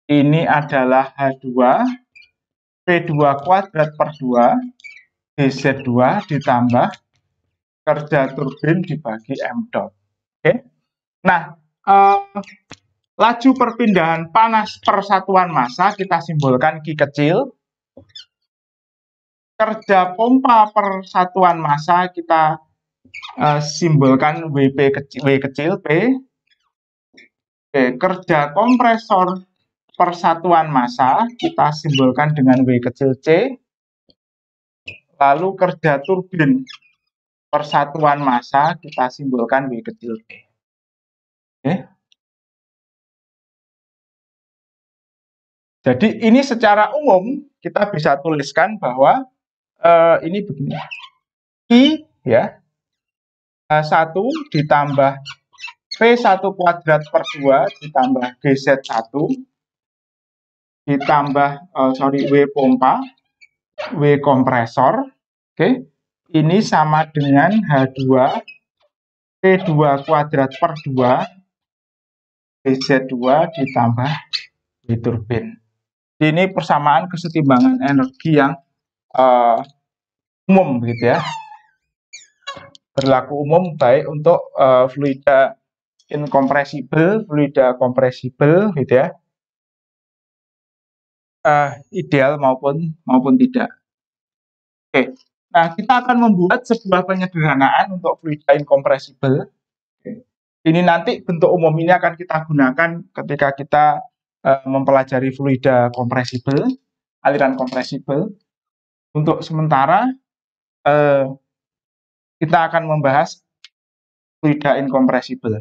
Ini adalah H2 P2 kuadrat per 2 GZ2 ditambah kerja turbin dibagi M dot. Oke. Nah, laju perpindahan panas per satuan massa kita simbolkan Q kecil. Kerja pompa per satuan massa kita simbolkan W kecil P. Oke, kerja kompresor per satuan massa kita simbolkan dengan W kecil C. Lalu kerja turbin per satuan massa kita simbolkan W kecil P. Oke. Jadi ini secara umum kita bisa tuliskan bahwa ini begini. I ya, 1 ditambah V1 kuadrat per 2 ditambah GZ1 ditambah W pompa, W kompresor. Oke, ini sama dengan H2 P2 kuadrat per 2 BZ2 ditambah W turbin. Ini persamaan kesetimbangan energi yang umum gitu ya. Berlaku umum baik untuk fluida inkompresibel, fluida kompresibel gitu ya. Ideal maupun tidak. Oke. Nah, kita akan membuat sebuah penyederhanaan untuk fluida inkompresibel. Ini nanti bentuk umum ini akan kita gunakan ketika kita mempelajari fluida kompresibel, aliran kompresibel. Untuk sementara kita akan membahas fluida inkompresibel.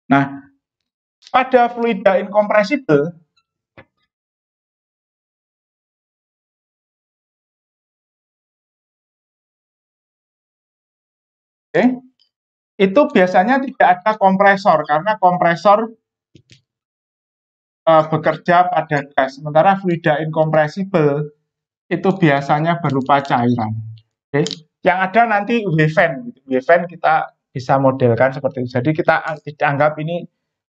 Nah, pada fluida inkompresibel, itu biasanya tidak ada kompresor karena kompresor bekerja pada gas. Sementara fluida inkompresibel itu biasanya berupa cairan. Yang ada nanti Weven. Weven kita bisa modelkan seperti itu. Jadi kita anggap ini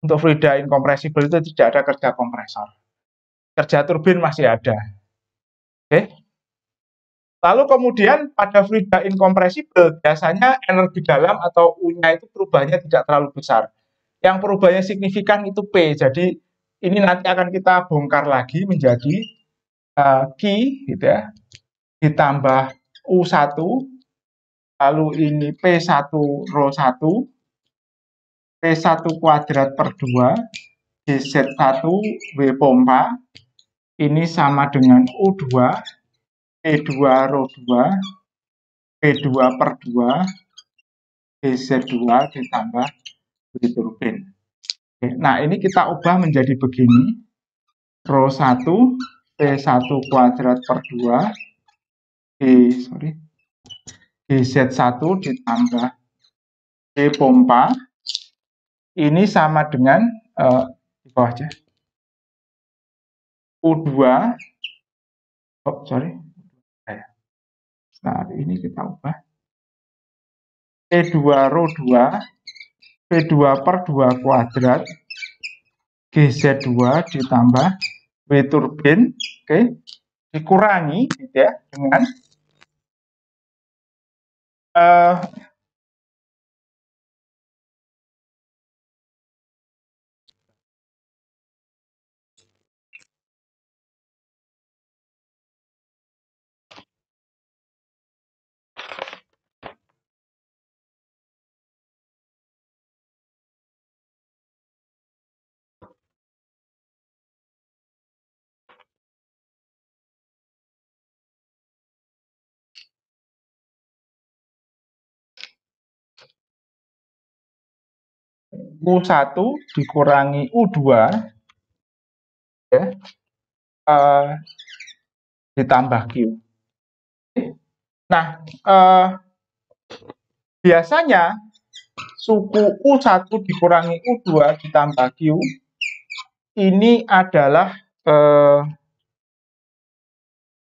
untuk fluida inkompresibel itu tidak ada kerja kompresor. Kerja turbin masih ada. Lalu kemudian pada fluida inkompresibel biasanya energi dalam atau U-nya itu perubahannya tidak terlalu besar. Yang perubahannya signifikan itu P. Jadi ini nanti akan kita bongkar lagi menjadi Q gitu ya, ditambah U1, lalu ini P1 rho 1, P1 kuadrat per 2, GZ1 W pompa, ini sama dengan U2, P2 rho 2, P2 per 2, BZ2 ditambah W turbin. Nah, ini kita ubah menjadi begini. Rho 1, P1 kuadrat per 2, GZ1 ditambah W pompa. Ini sama dengan, di bawah aja. U2, nah ini kita ubah. P2 rho 2, P2 per 2 kuadrat, GZ2 ditambah W turbin, dikurangi gitu ya, dengan U1 dikurangi U2 ya, ditambah Q. Nah, biasanya suku U1 dikurangi U2 ditambah Q ini adalah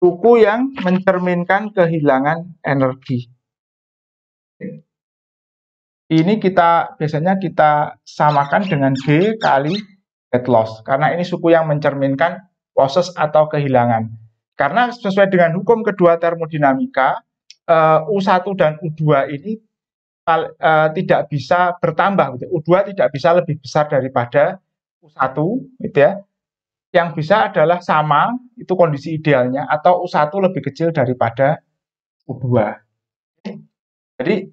suku yang mencerminkan kehilangan energi. Ini biasanya kita samakan dengan G kali head loss, karena ini suku yang mencerminkan losses atau kehilangan. Karena sesuai dengan hukum kedua termodinamika, U1 dan U2 ini tidak bisa bertambah. Gitu. U2 tidak bisa lebih besar daripada U1, gitu ya. Yang bisa adalah sama, itu kondisi idealnya, atau U1 lebih kecil daripada U2. Jadi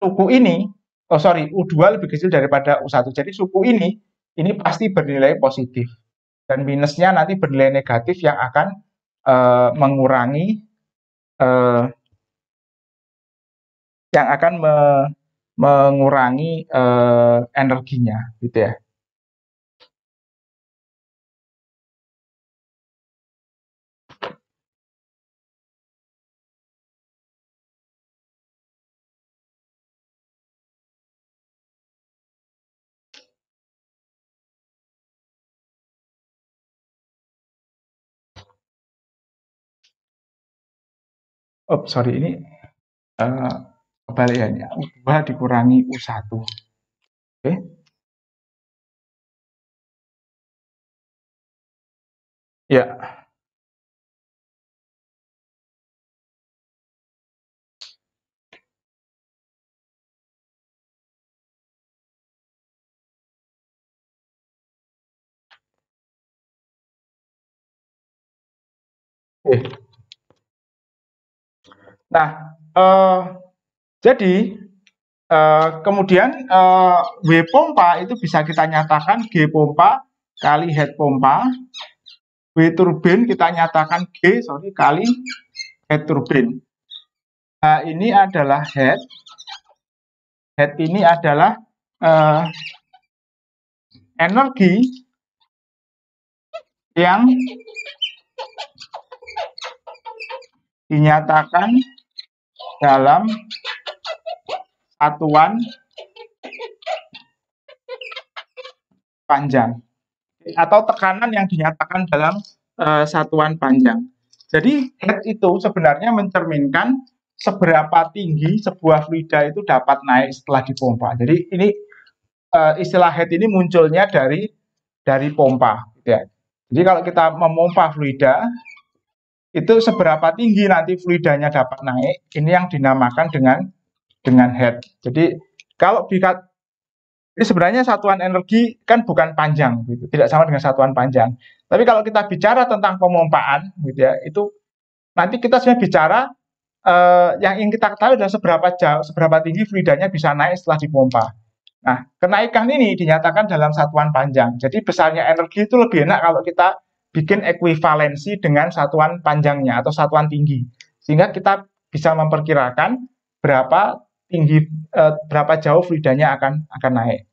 suku ini, U2 lebih kecil daripada U1. Jadi suku ini pasti bernilai positif. Dan minusnya nanti bernilai negatif yang akan mengurangi, energinya, gitu ya. Oh, sorry, ini kebalik ya, ini U2 dikurangi U1. Oke. Ya. Oke. Nah, jadi kemudian W pompa itu bisa kita nyatakan G pompa kali head pompa, W turbin kita nyatakan kali head turbin. Nah, ini adalah head. Head ini adalah energi yang dinyatakan dalam satuan panjang atau tekanan yang dinyatakan dalam satuan panjang. Jadi head itu sebenarnya mencerminkan seberapa tinggi sebuah fluida itu dapat naik setelah dipompa. Jadi ini istilah head ini munculnya dari pompa, gitu ya. Jadi kalau kita memompa fluida, itu seberapa tinggi nanti fluidanya dapat naik, ini yang dinamakan dengan head. Jadi kalau ini sebenarnya satuan energi kan bukan panjang, gitu, tidak sama dengan satuan panjang. Tapi kalau kita bicara tentang pemompaan, gitu ya, itu nanti kita sebenarnya bicara yang ingin kita ketahui adalah seberapa tinggi fluidanya bisa naik setelah dipompa. Nah, kenaikan ini dinyatakan dalam satuan panjang. Jadi besarnya energi itu lebih enak kalau kita bikin ekuivalensi dengan satuan panjangnya atau satuan tinggi. Sehingga kita bisa memperkirakan berapa jauh fluidanya akan naik.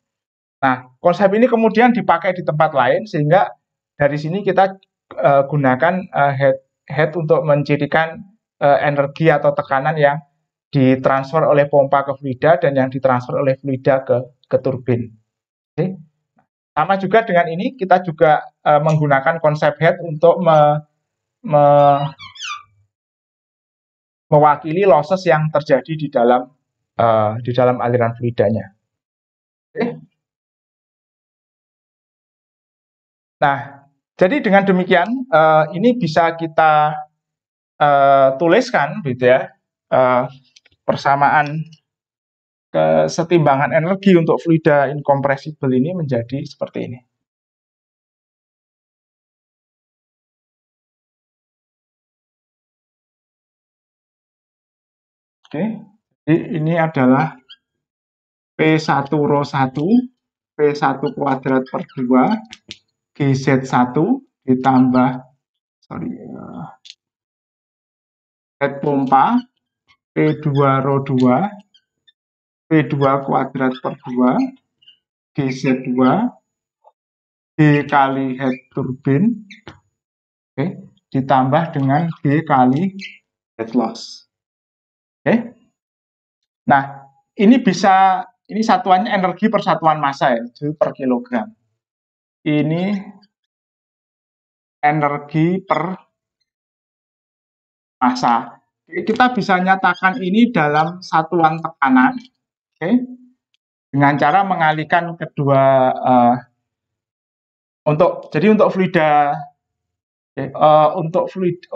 Nah, konsep ini kemudian dipakai di tempat lain sehingga dari sini kita gunakan head untuk mencirikan energi atau tekanan yang ditransfer oleh pompa ke fluida dan yang ditransfer oleh fluida ke turbin. Oke. Sama juga dengan ini, kita juga menggunakan konsep head untuk mewakili losses yang terjadi di dalam aliran fluidanya. Oke. Nah, jadi dengan demikian ini bisa kita tuliskan, gitu ya, persamaan kesetimbangan energi untuk fluida incompressible ini menjadi seperti ini. Oke, jadi ini adalah P1 rho 1, P1 kuadrat per 2, GZ1 ditambah, head pompa, P2 rho 2, P2 kuadrat per 2, GZ2, G kali head turbin, oke, ditambah dengan G kali head loss. Oke. Nah, ini satuannya energi per satuan massa ya, Joule per kilogram. Ini energi per massa. Kita bisa nyatakan ini dalam satuan tekanan, oke, dengan cara mengalihkan kedua untuk fluida,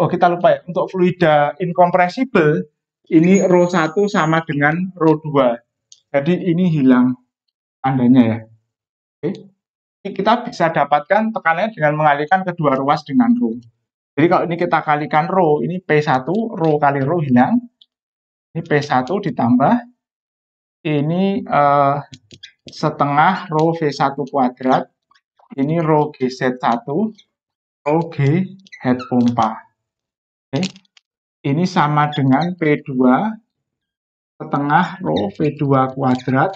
kita lupa ya, untuk fluida incompressible ini rho 1 sama dengan rho 2. Jadi ini hilang tandanya ya. Oke. Kita bisa dapatkan tekanannya dengan mengalihkan kedua ruas dengan rho. Jadi kalau ini kita kalikan rho, ini P1, rho kali rho hilang. Ini P1 ditambah, ini setengah rho V1 kuadrat, ini rho GZ1, rho G head pompa. Oke. Ini sama dengan P2 setengah rho V2 kuadrat,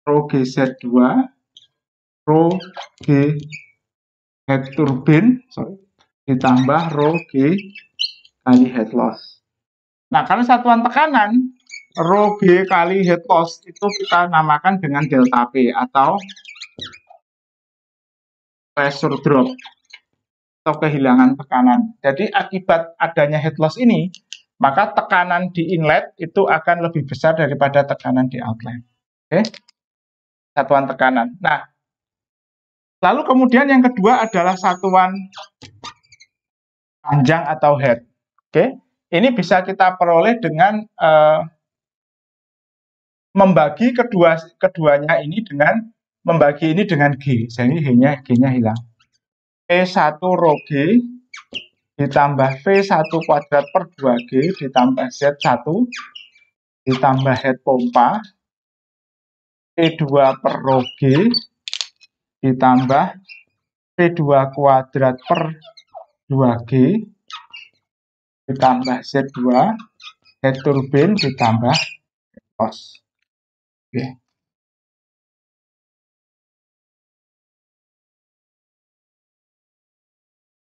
rho GZ2, rho G head turbin, ditambah rho G kali head loss. Nah, karena satuan tekanan, rho G kali head loss itu kita namakan dengan delta P atau pressure drop atau kehilangan tekanan. Jadi akibat adanya head loss ini, maka tekanan di inlet itu akan lebih besar daripada tekanan di outlet. Oke, satuan tekanan. Nah, lalu kemudian yang kedua adalah satuan panjang atau head. Oke, ini bisa kita peroleh dengan membagi keduanya ini dengan membagi ini dengan G. Jadi G-nya hilang. P1 rho G ditambah V1 kuadrat per 2G ditambah Z1 ditambah head pompa P2 per rho G ditambah P2 kuadrat per 2G ditambah Z2 head turbin ditambah loss. Oke.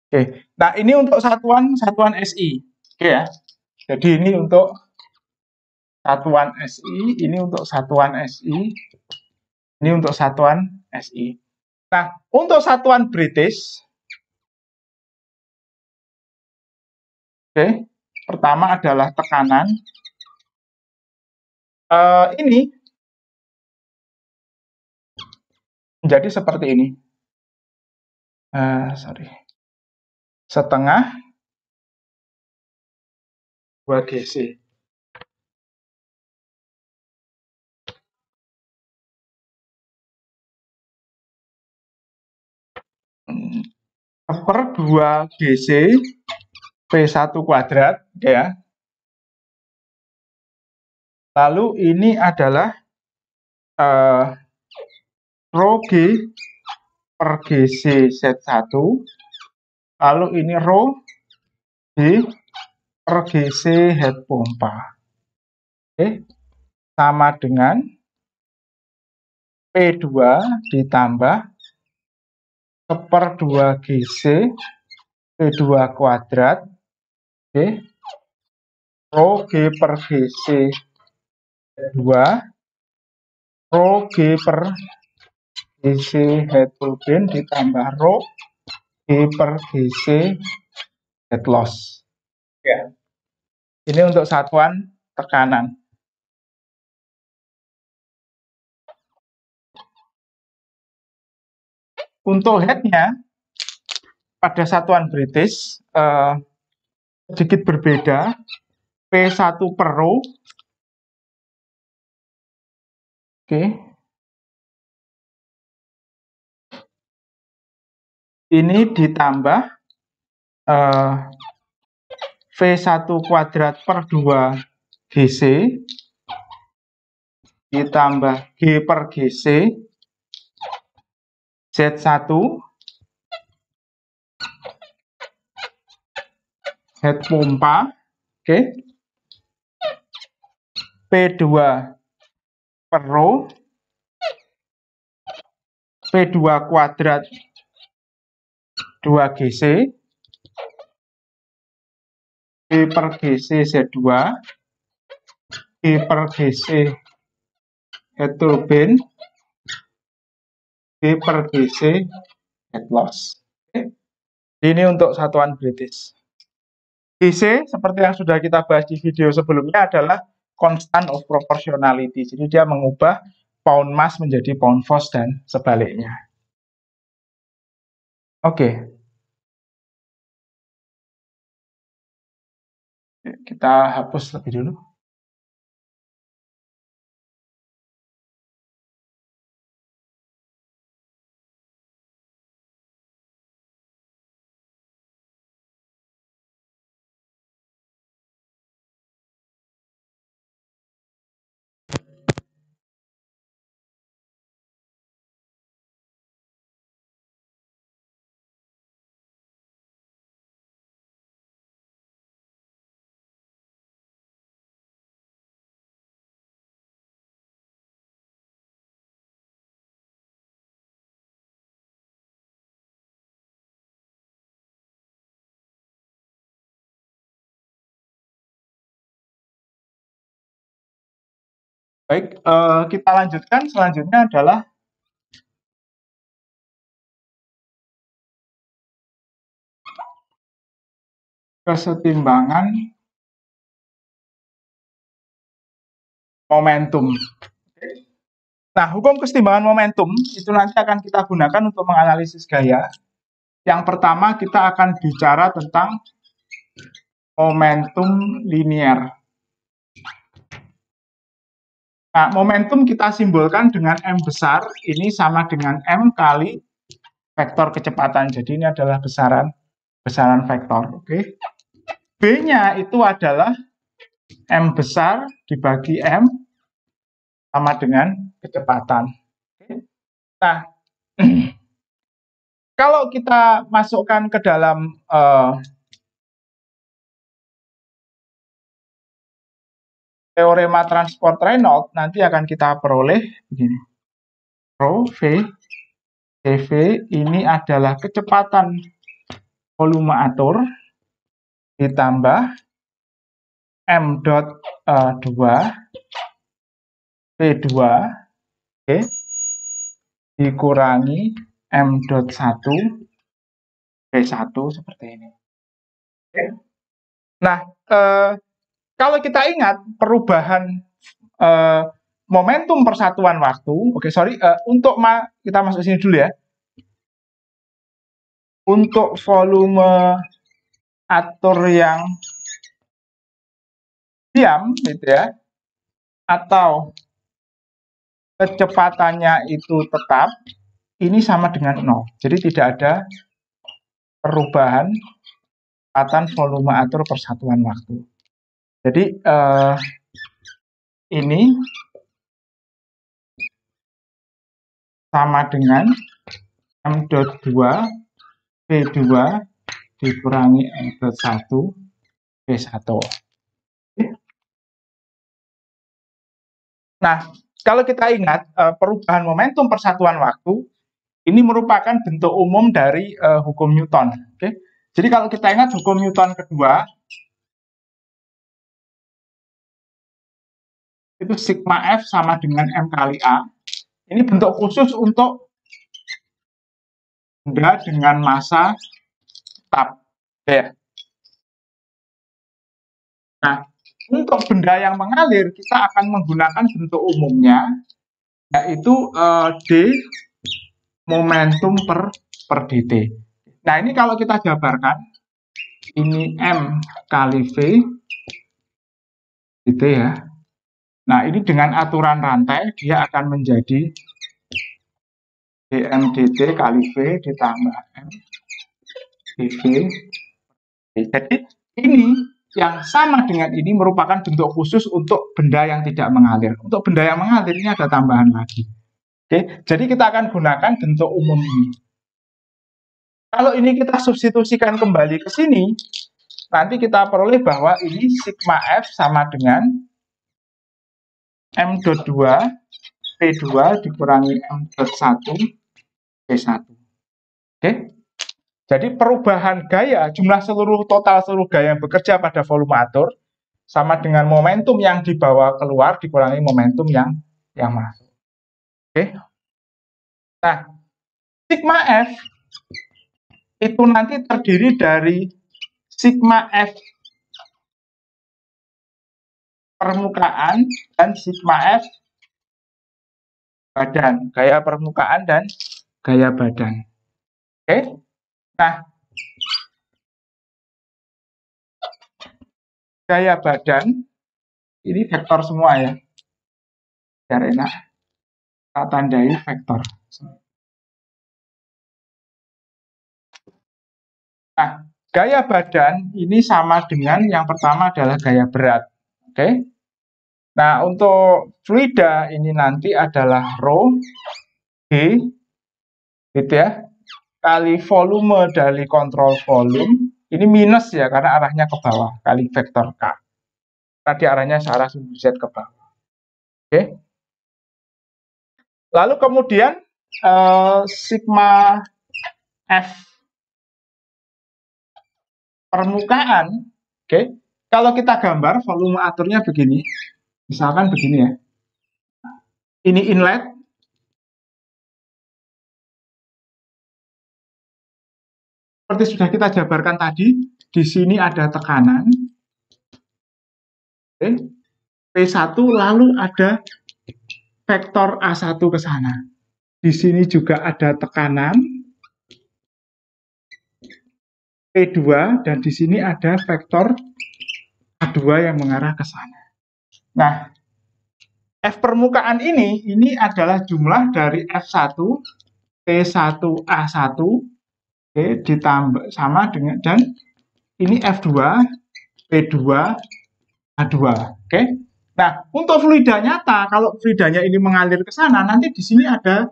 Oke. Nah, ini untuk satuan SI. Oke ya. Jadi ini untuk satuan SI, ini untuk satuan SI, ini untuk satuan SI. Nah, untuk satuan British, oke, pertama adalah tekanan. Ini menjadi seperti ini. Setengah 2GC. Per 2GC P1 kuadrat, ya. Lalu ini adalah rho G per GC Z1. Lalu ini rho G per GC head pompa. Oke, sama dengan P2 ditambah per 2GC P2 kuadrat, oke, rho G per GC 2, rho G per GC head turbin ditambah rho G per GC head loss. Ya. Ini untuk satuan tekanan. Untuk headnya pada satuan British sedikit berbeda. P1 per rho. Oke. Ini ditambah V1 kuadrat per 2 GC ditambah G per GC Z1 head pompa, oke, P2 per rho, P2 kuadrat 2GC, G per GC Z2, G per GC head turbin, G per GC head loss. Oke. Ini untuk satuan British. GC seperti yang sudah kita bahas di video sebelumnya adalah constant of proportionality. Jadi dia mengubah pound mass menjadi pound force dan sebaliknya. Oke. Kita hapus lebih dulu. Baik, kita lanjutkan. Selanjutnya adalah kesetimbangan momentum. Nah, hukum kesetimbangan momentum itu nanti akan kita gunakan untuk menganalisis gaya. Yang pertama kita akan bicara tentang momentum linear. Nah, momentum kita simbolkan dengan M besar, ini sama dengan M kali vektor kecepatan. Jadi ini adalah besaran vektor. Oke. B-nya itu adalah M besar dibagi M sama dengan kecepatan. Nah, kalau kita masukkan ke dalam teorema transport Reynolds, nanti akan kita peroleh begini. Rho V, CV ini adalah kecepatan volume atur ditambah M dot 2 P2 okay, dikurangi M dot 1 P1 seperti ini. Okay. Nah, kalau kita ingat perubahan momentum persatuan waktu, untuk kita masuk sini dulu ya. Untuk volume atur yang diam, gitu ya, atau kecepatannya itu tetap, ini sama dengan 0. Jadi tidak ada perubahan kecepatan volume atur persatuan waktu. Jadi ini sama dengan M dot 2 P2 dikurangi M dot 1 P1. Nah, kalau kita ingat perubahan momentum persatuan waktu, ini merupakan bentuk umum dari hukum Newton. Oke. Jadi kalau kita ingat hukum Newton kedua, itu sigma F sama dengan M kali A. Ini bentuk khusus untuk benda dengan massa tetap. Ya. Nah, untuk benda yang mengalir, kita akan menggunakan bentuk umumnya, yaitu D momentum per dt. Nah, ini kalau kita jabarkan, ini M kali V dt ya. Nah, ini dengan aturan rantai, dia akan menjadi dm dt kali V ditambah M dv. Jadi, ini yang sama dengan ini merupakan bentuk khusus untuk benda yang tidak mengalir. Untuk benda yang mengalir, ini ada tambahan lagi. Oke, jadi kita akan gunakan bentuk umum ini. Kalau ini kita substitusikan kembali ke sini, nanti kita peroleh bahwa ini sigma F sama dengan M dot 2 P2 dikurangi M dot 1 P1. Oke. Jadi perubahan gaya, jumlah total seluruh gaya yang bekerja pada volume atur sama dengan momentum yang dibawa keluar dikurangi momentum yang masuk. Oke. Nah, sigma F itu nanti terdiri dari sigma F permukaan dan sigma F badan, gaya permukaan dan gaya badan. Oke. Nah, gaya badan ini vektor semua ya. Biar enak, kita tandai vektor. Nah, gaya badan ini sama dengan yang pertama adalah gaya berat. Oke. Nah, untuk fluida ini nanti adalah rho G gitu ya, kali volume dari kontrol volume. Ini minus ya, karena arahnya ke bawah, kali vektor K. Tadi arahnya searah sumbu Z ke bawah. Oke. Lalu kemudian sigma F permukaan, oke. Kalau kita gambar volume aturnya begini, misalkan begini ya. Ini inlet. Seperti sudah kita jabarkan tadi, di sini ada tekanan. Oke. P1 lalu ada vektor A1 ke sana. Di sini juga ada tekanan P2 dan di sini ada vektor A2 yang mengarah ke sana. Nah, F permukaan ini adalah jumlah dari F1 P1A1 ditambah sama dengan, dan ini F2 P2 A2. Oke. Nah, untuk fluida nyata, kalau fluidanya ini mengalir ke sana, nanti di sini ada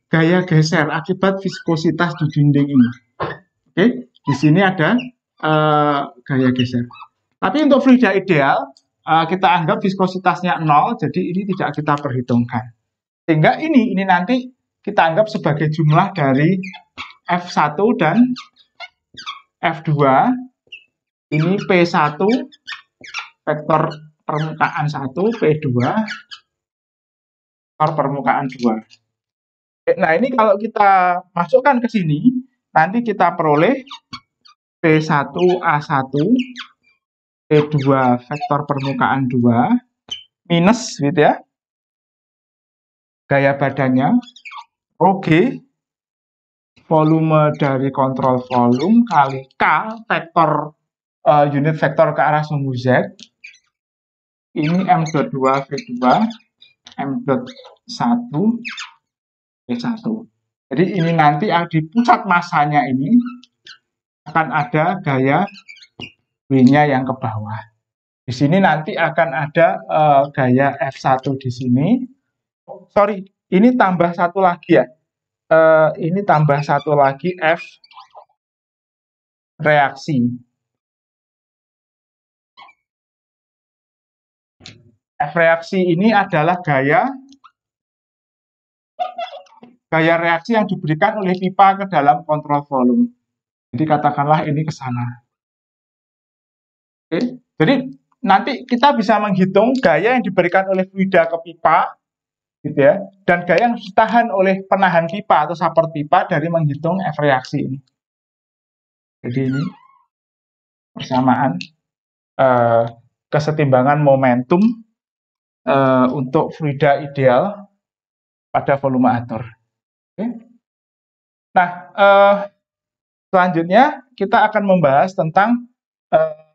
gaya geser akibat viskositas di dinding ini. Oke, di sini ada gaya geser. Tapi untuk fluida ideal, kita anggap viskositasnya 0, jadi ini tidak kita perhitungkan. Sehingga ini nanti kita anggap sebagai jumlah dari F1 dan F2. Ini P1, vektor permukaan 1, P2, vektor permukaan 2. Nah, ini kalau kita masukkan ke sini, nanti kita peroleh P1A1, P2 vektor permukaan 2, minus gitu ya, gaya badannya, Rho-G, volume dari kontrol volume, kali K, vektor unit vektor ke arah sumbu Z, ini M.2 V2, M.1 V1. Jadi ini nanti di pusat masanya ini akan ada gaya W-nya yang ke bawah. Di sini nanti akan ada gaya F1 di sini. Sorry, ini tambah satu lagi ya. Ini tambah satu lagi F reaksi. F reaksi ini adalah gaya reaksi yang diberikan oleh pipa ke dalam kontrol volume. Jadi katakanlah ini ke sana. Oke. Jadi nanti kita bisa menghitung gaya yang diberikan oleh fluida ke pipa, gitu ya, dan gaya yang ditahan oleh penahan pipa atau support pipa dari menghitung F reaksi ini. Jadi ini persamaan kesetimbangan momentum untuk fluida ideal pada volume atur. Oke. Nah, selanjutnya kita akan membahas tentang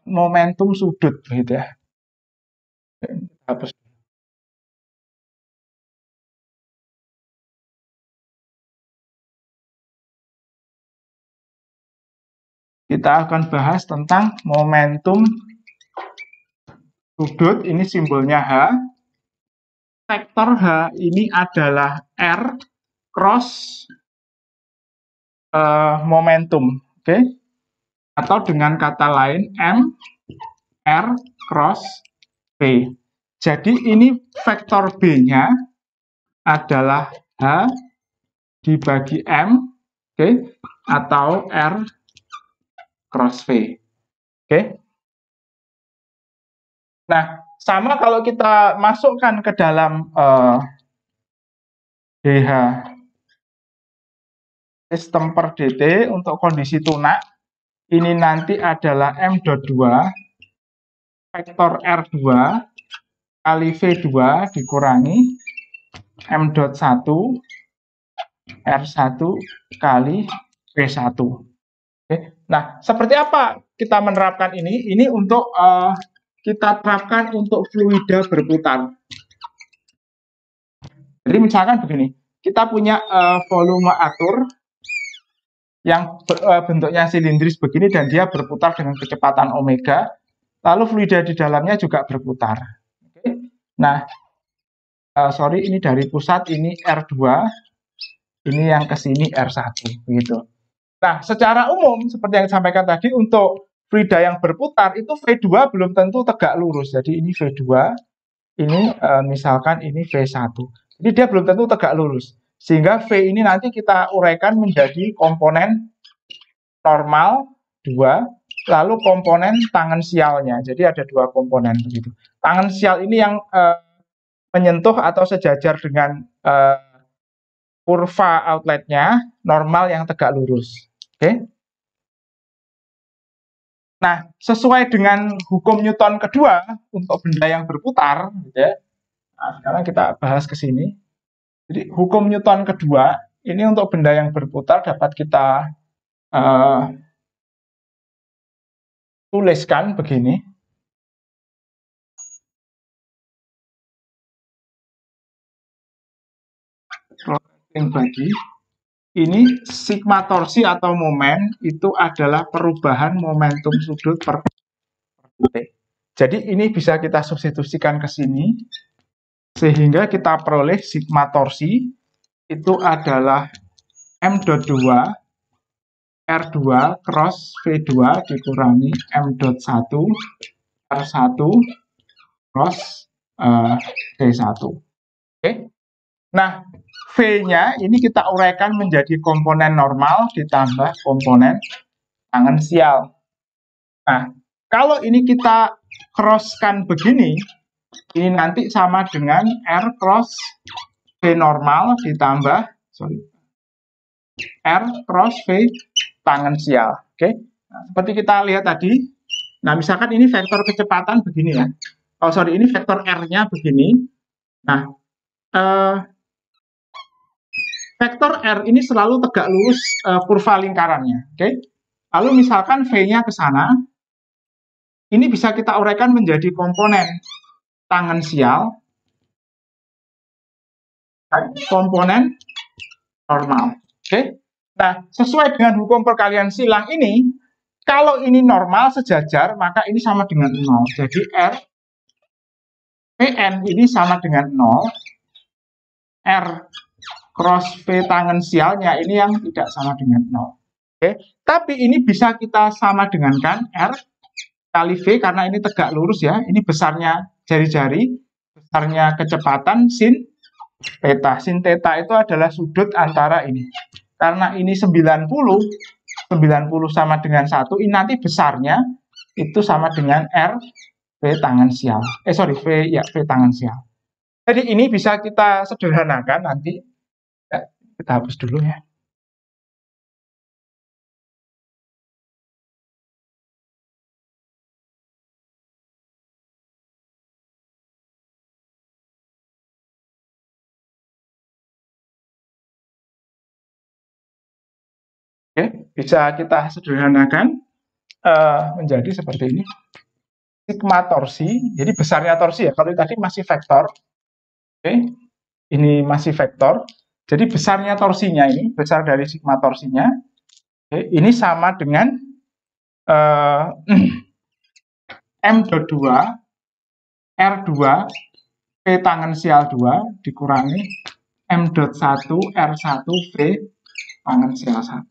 momentum sudut, gitu ya. Hapus. Kita akan bahas tentang momentum sudut, ini simbolnya H. Vektor H ini adalah R cross momentum, oke? Atau dengan kata lain M R cross P. Jadi ini vektor B-nya adalah H dibagi M, oke? Atau R cross V, oke? Nah, sama kalau kita masukkan ke dalam DH sistem per dt untuk kondisi tunak, ini nanti adalah M.2 vektor R2 kali V2 dikurangi M.1 R1 kali V1. Oke. Nah, seperti apa kita menerapkan ini? Ini untuk kita terapkan untuk fluida berputar. Jadi misalkan begini, kita punya volume atur yang bentuknya silindris begini dan dia berputar dengan kecepatan omega, lalu fluida di dalamnya juga berputar. Oke. Nah, sorry, ini dari pusat, ini R2, ini yang ke sini R1, begitu. Nah, secara umum, seperti yang disampaikan tadi, untuk fluida yang berputar, itu V2 belum tentu tegak lurus. Jadi ini V2, ini misalkan ini V1. Jadi dia belum tentu tegak lurus. Sehingga V ini nanti kita uraikan menjadi komponen normal 2, lalu komponen tangensialnya. Jadi ada 2 komponen begitu. Tangensial ini yang menyentuh atau sejajar dengan kurva outletnya, normal yang tegak lurus. Oke. Nah, sesuai dengan hukum Newton kedua untuk benda yang berputar, gitu ya. Nah, sekarang kita bahas ke sini. Jadi hukum Newton kedua ini untuk benda yang berputar dapat kita tuliskan begini. Yang bagi ini sigma torsi atau momen itu adalah perubahan momentum sudut per detik. Jadi ini bisa kita substitusikan ke sini sehingga kita peroleh sigma torsi itu adalah M.2 R2 cross V2 dikurangi M.1 R1 cross V1. Oke. Nah, V-nya ini kita uraikan menjadi komponen normal ditambah komponen tangensial. Nah, kalau ini kita cross-kan begini, ini nanti sama dengan R cross V normal ditambah R cross V tangensial. Oke. Nah, seperti kita lihat tadi. Nah, misalkan ini vektor kecepatan begini ya. Oh, sorry, ini vektor R-nya begini. Nah, vektor R ini selalu tegak lurus kurva lingkarannya. Oke. Lalu misalkan V-nya ke sana, ini bisa kita uraikan menjadi komponen tangensial, komponen normal. Oke. Nah, sesuai dengan hukum perkalian silang ini, kalau ini normal sejajar, maka ini sama dengan 0. Jadi R Pn ini sama dengan 0. R cross V tangensialnya ini yang tidak sama dengan 0. Oke. Tapi ini bisa kita sama dengankan R kali V karena ini tegak lurus ya. Ini besarnya jari-jari, besarnya kecepatan sin theta. Sin theta itu adalah sudut antara ini. Karena ini 90 sama dengan 1, ini nanti besarnya itu sama dengan R V tangensial. V tangensial. Jadi ini bisa kita sederhanakan nanti. Ya, kita hapus dulu ya. Oke, bisa kita sederhanakan menjadi seperti ini. Sigma torsi, jadi besarnya torsi ya, kalau tadi masih vektor. Oke, ini masih vektor. Jadi besarnya torsinya ini, besar dari sigma torsinya, oke, ini sama dengan M.2 R2 V tangensial 2 dikurangi M.1 R1 V tangensial 1.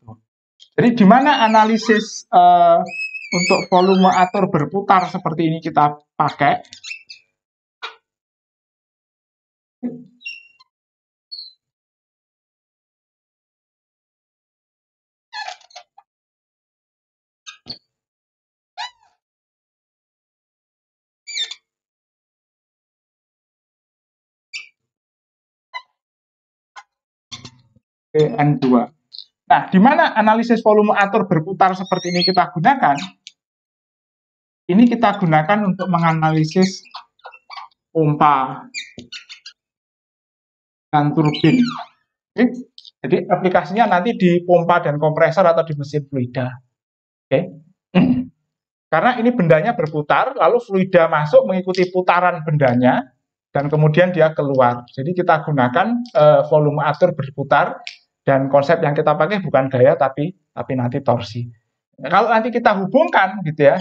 Jadi di mana analisis untuk volume atur berputar seperti ini kita pakai? N2. Nah, di mana analisis volume atur berputar seperti ini kita gunakan? Ini kita gunakan untuk menganalisis pompa dan turbin. Oke? Jadi aplikasinya nanti di pompa dan kompresor atau di mesin fluida. Oke? Karena ini bendanya berputar, lalu fluida masuk mengikuti putaran bendanya, dan kemudian dia keluar. Jadi kita gunakan volume atur berputar, dan konsep yang kita pakai bukan gaya tapi nanti torsi. Nah, kalau nanti kita hubungkan gitu ya,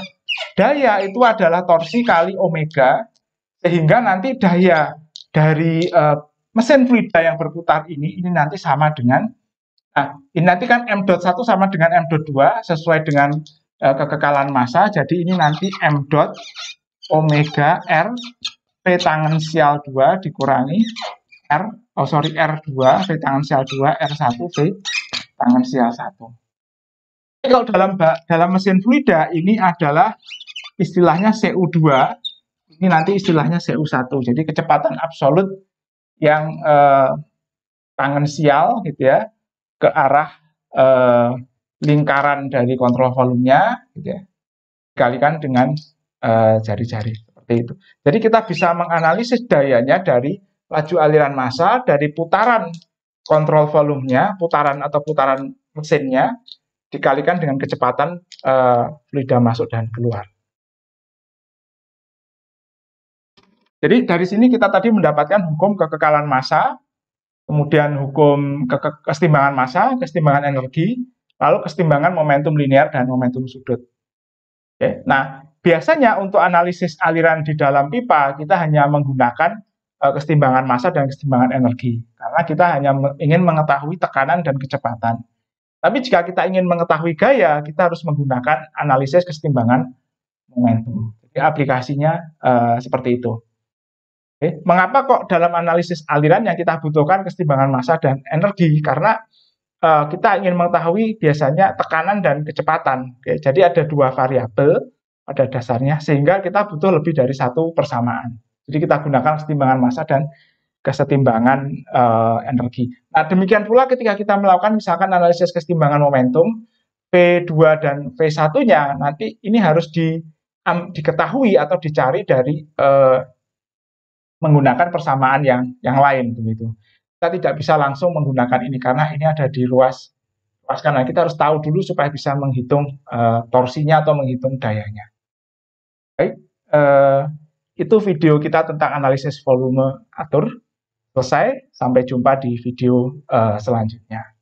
daya itu adalah torsi kali omega, sehingga nanti daya dari mesin fluida yang berputar ini nanti sama dengan, nah ini nanti kan M.1 sama dengan M.2 sesuai dengan kekekalan massa, jadi ini nanti M. omega R V tangensial 2 dikurangi R2 V tangensial 2 R1 V tangensial 1. Kalau dalam mesin fluida ini adalah istilahnya CU2, ini nanti istilahnya CU1. Jadi kecepatan absolut yang tangensial gitu ya ke arah lingkaran dari kontrol volumenya gitu ya. dikalikan dengan jari-jari seperti itu. Jadi kita bisa menganalisis dayanya dari laju aliran massa, dari putaran kontrol volumenya, putaran atau putaran mesinnya, dikalikan dengan kecepatan fluida masuk dan keluar. Jadi dari sini kita tadi mendapatkan hukum kekekalan massa, kemudian hukum kesetimbangan massa, kesetimbangan energi, lalu kesetimbangan momentum linear dan momentum sudut. Oke. Nah, biasanya untuk analisis aliran di dalam pipa, kita hanya menggunakan kesetimbangan massa dan kesetimbangan energi, karena kita hanya ingin mengetahui tekanan dan kecepatan. Tapi jika kita ingin mengetahui gaya, kita harus menggunakan analisis kesetimbangan momentum. Jadi aplikasinya seperti itu. Oke. Mengapa kok dalam analisis aliran yang kita butuhkan kesetimbangan massa dan energi? Karena kita ingin mengetahui biasanya tekanan dan kecepatan. Oke. Jadi ada dua variabel pada dasarnya, sehingga kita butuh lebih dari satu persamaan. Jadi kita gunakan kesetimbangan massa dan kesetimbangan energi. Nah, demikian pula ketika kita melakukan misalkan analisis kesetimbangan momentum, V2 dan V1-nya nanti ini harus diketahui atau dicari dari menggunakan persamaan yang lain begitu. Kita tidak bisa langsung menggunakan ini karena ini ada di ruas kanan. Kita harus tahu dulu supaya bisa menghitung torsinya atau menghitung dayanya. Baik, itu video kita tentang analisis volume atur selesai. Sampai jumpa di video selanjutnya.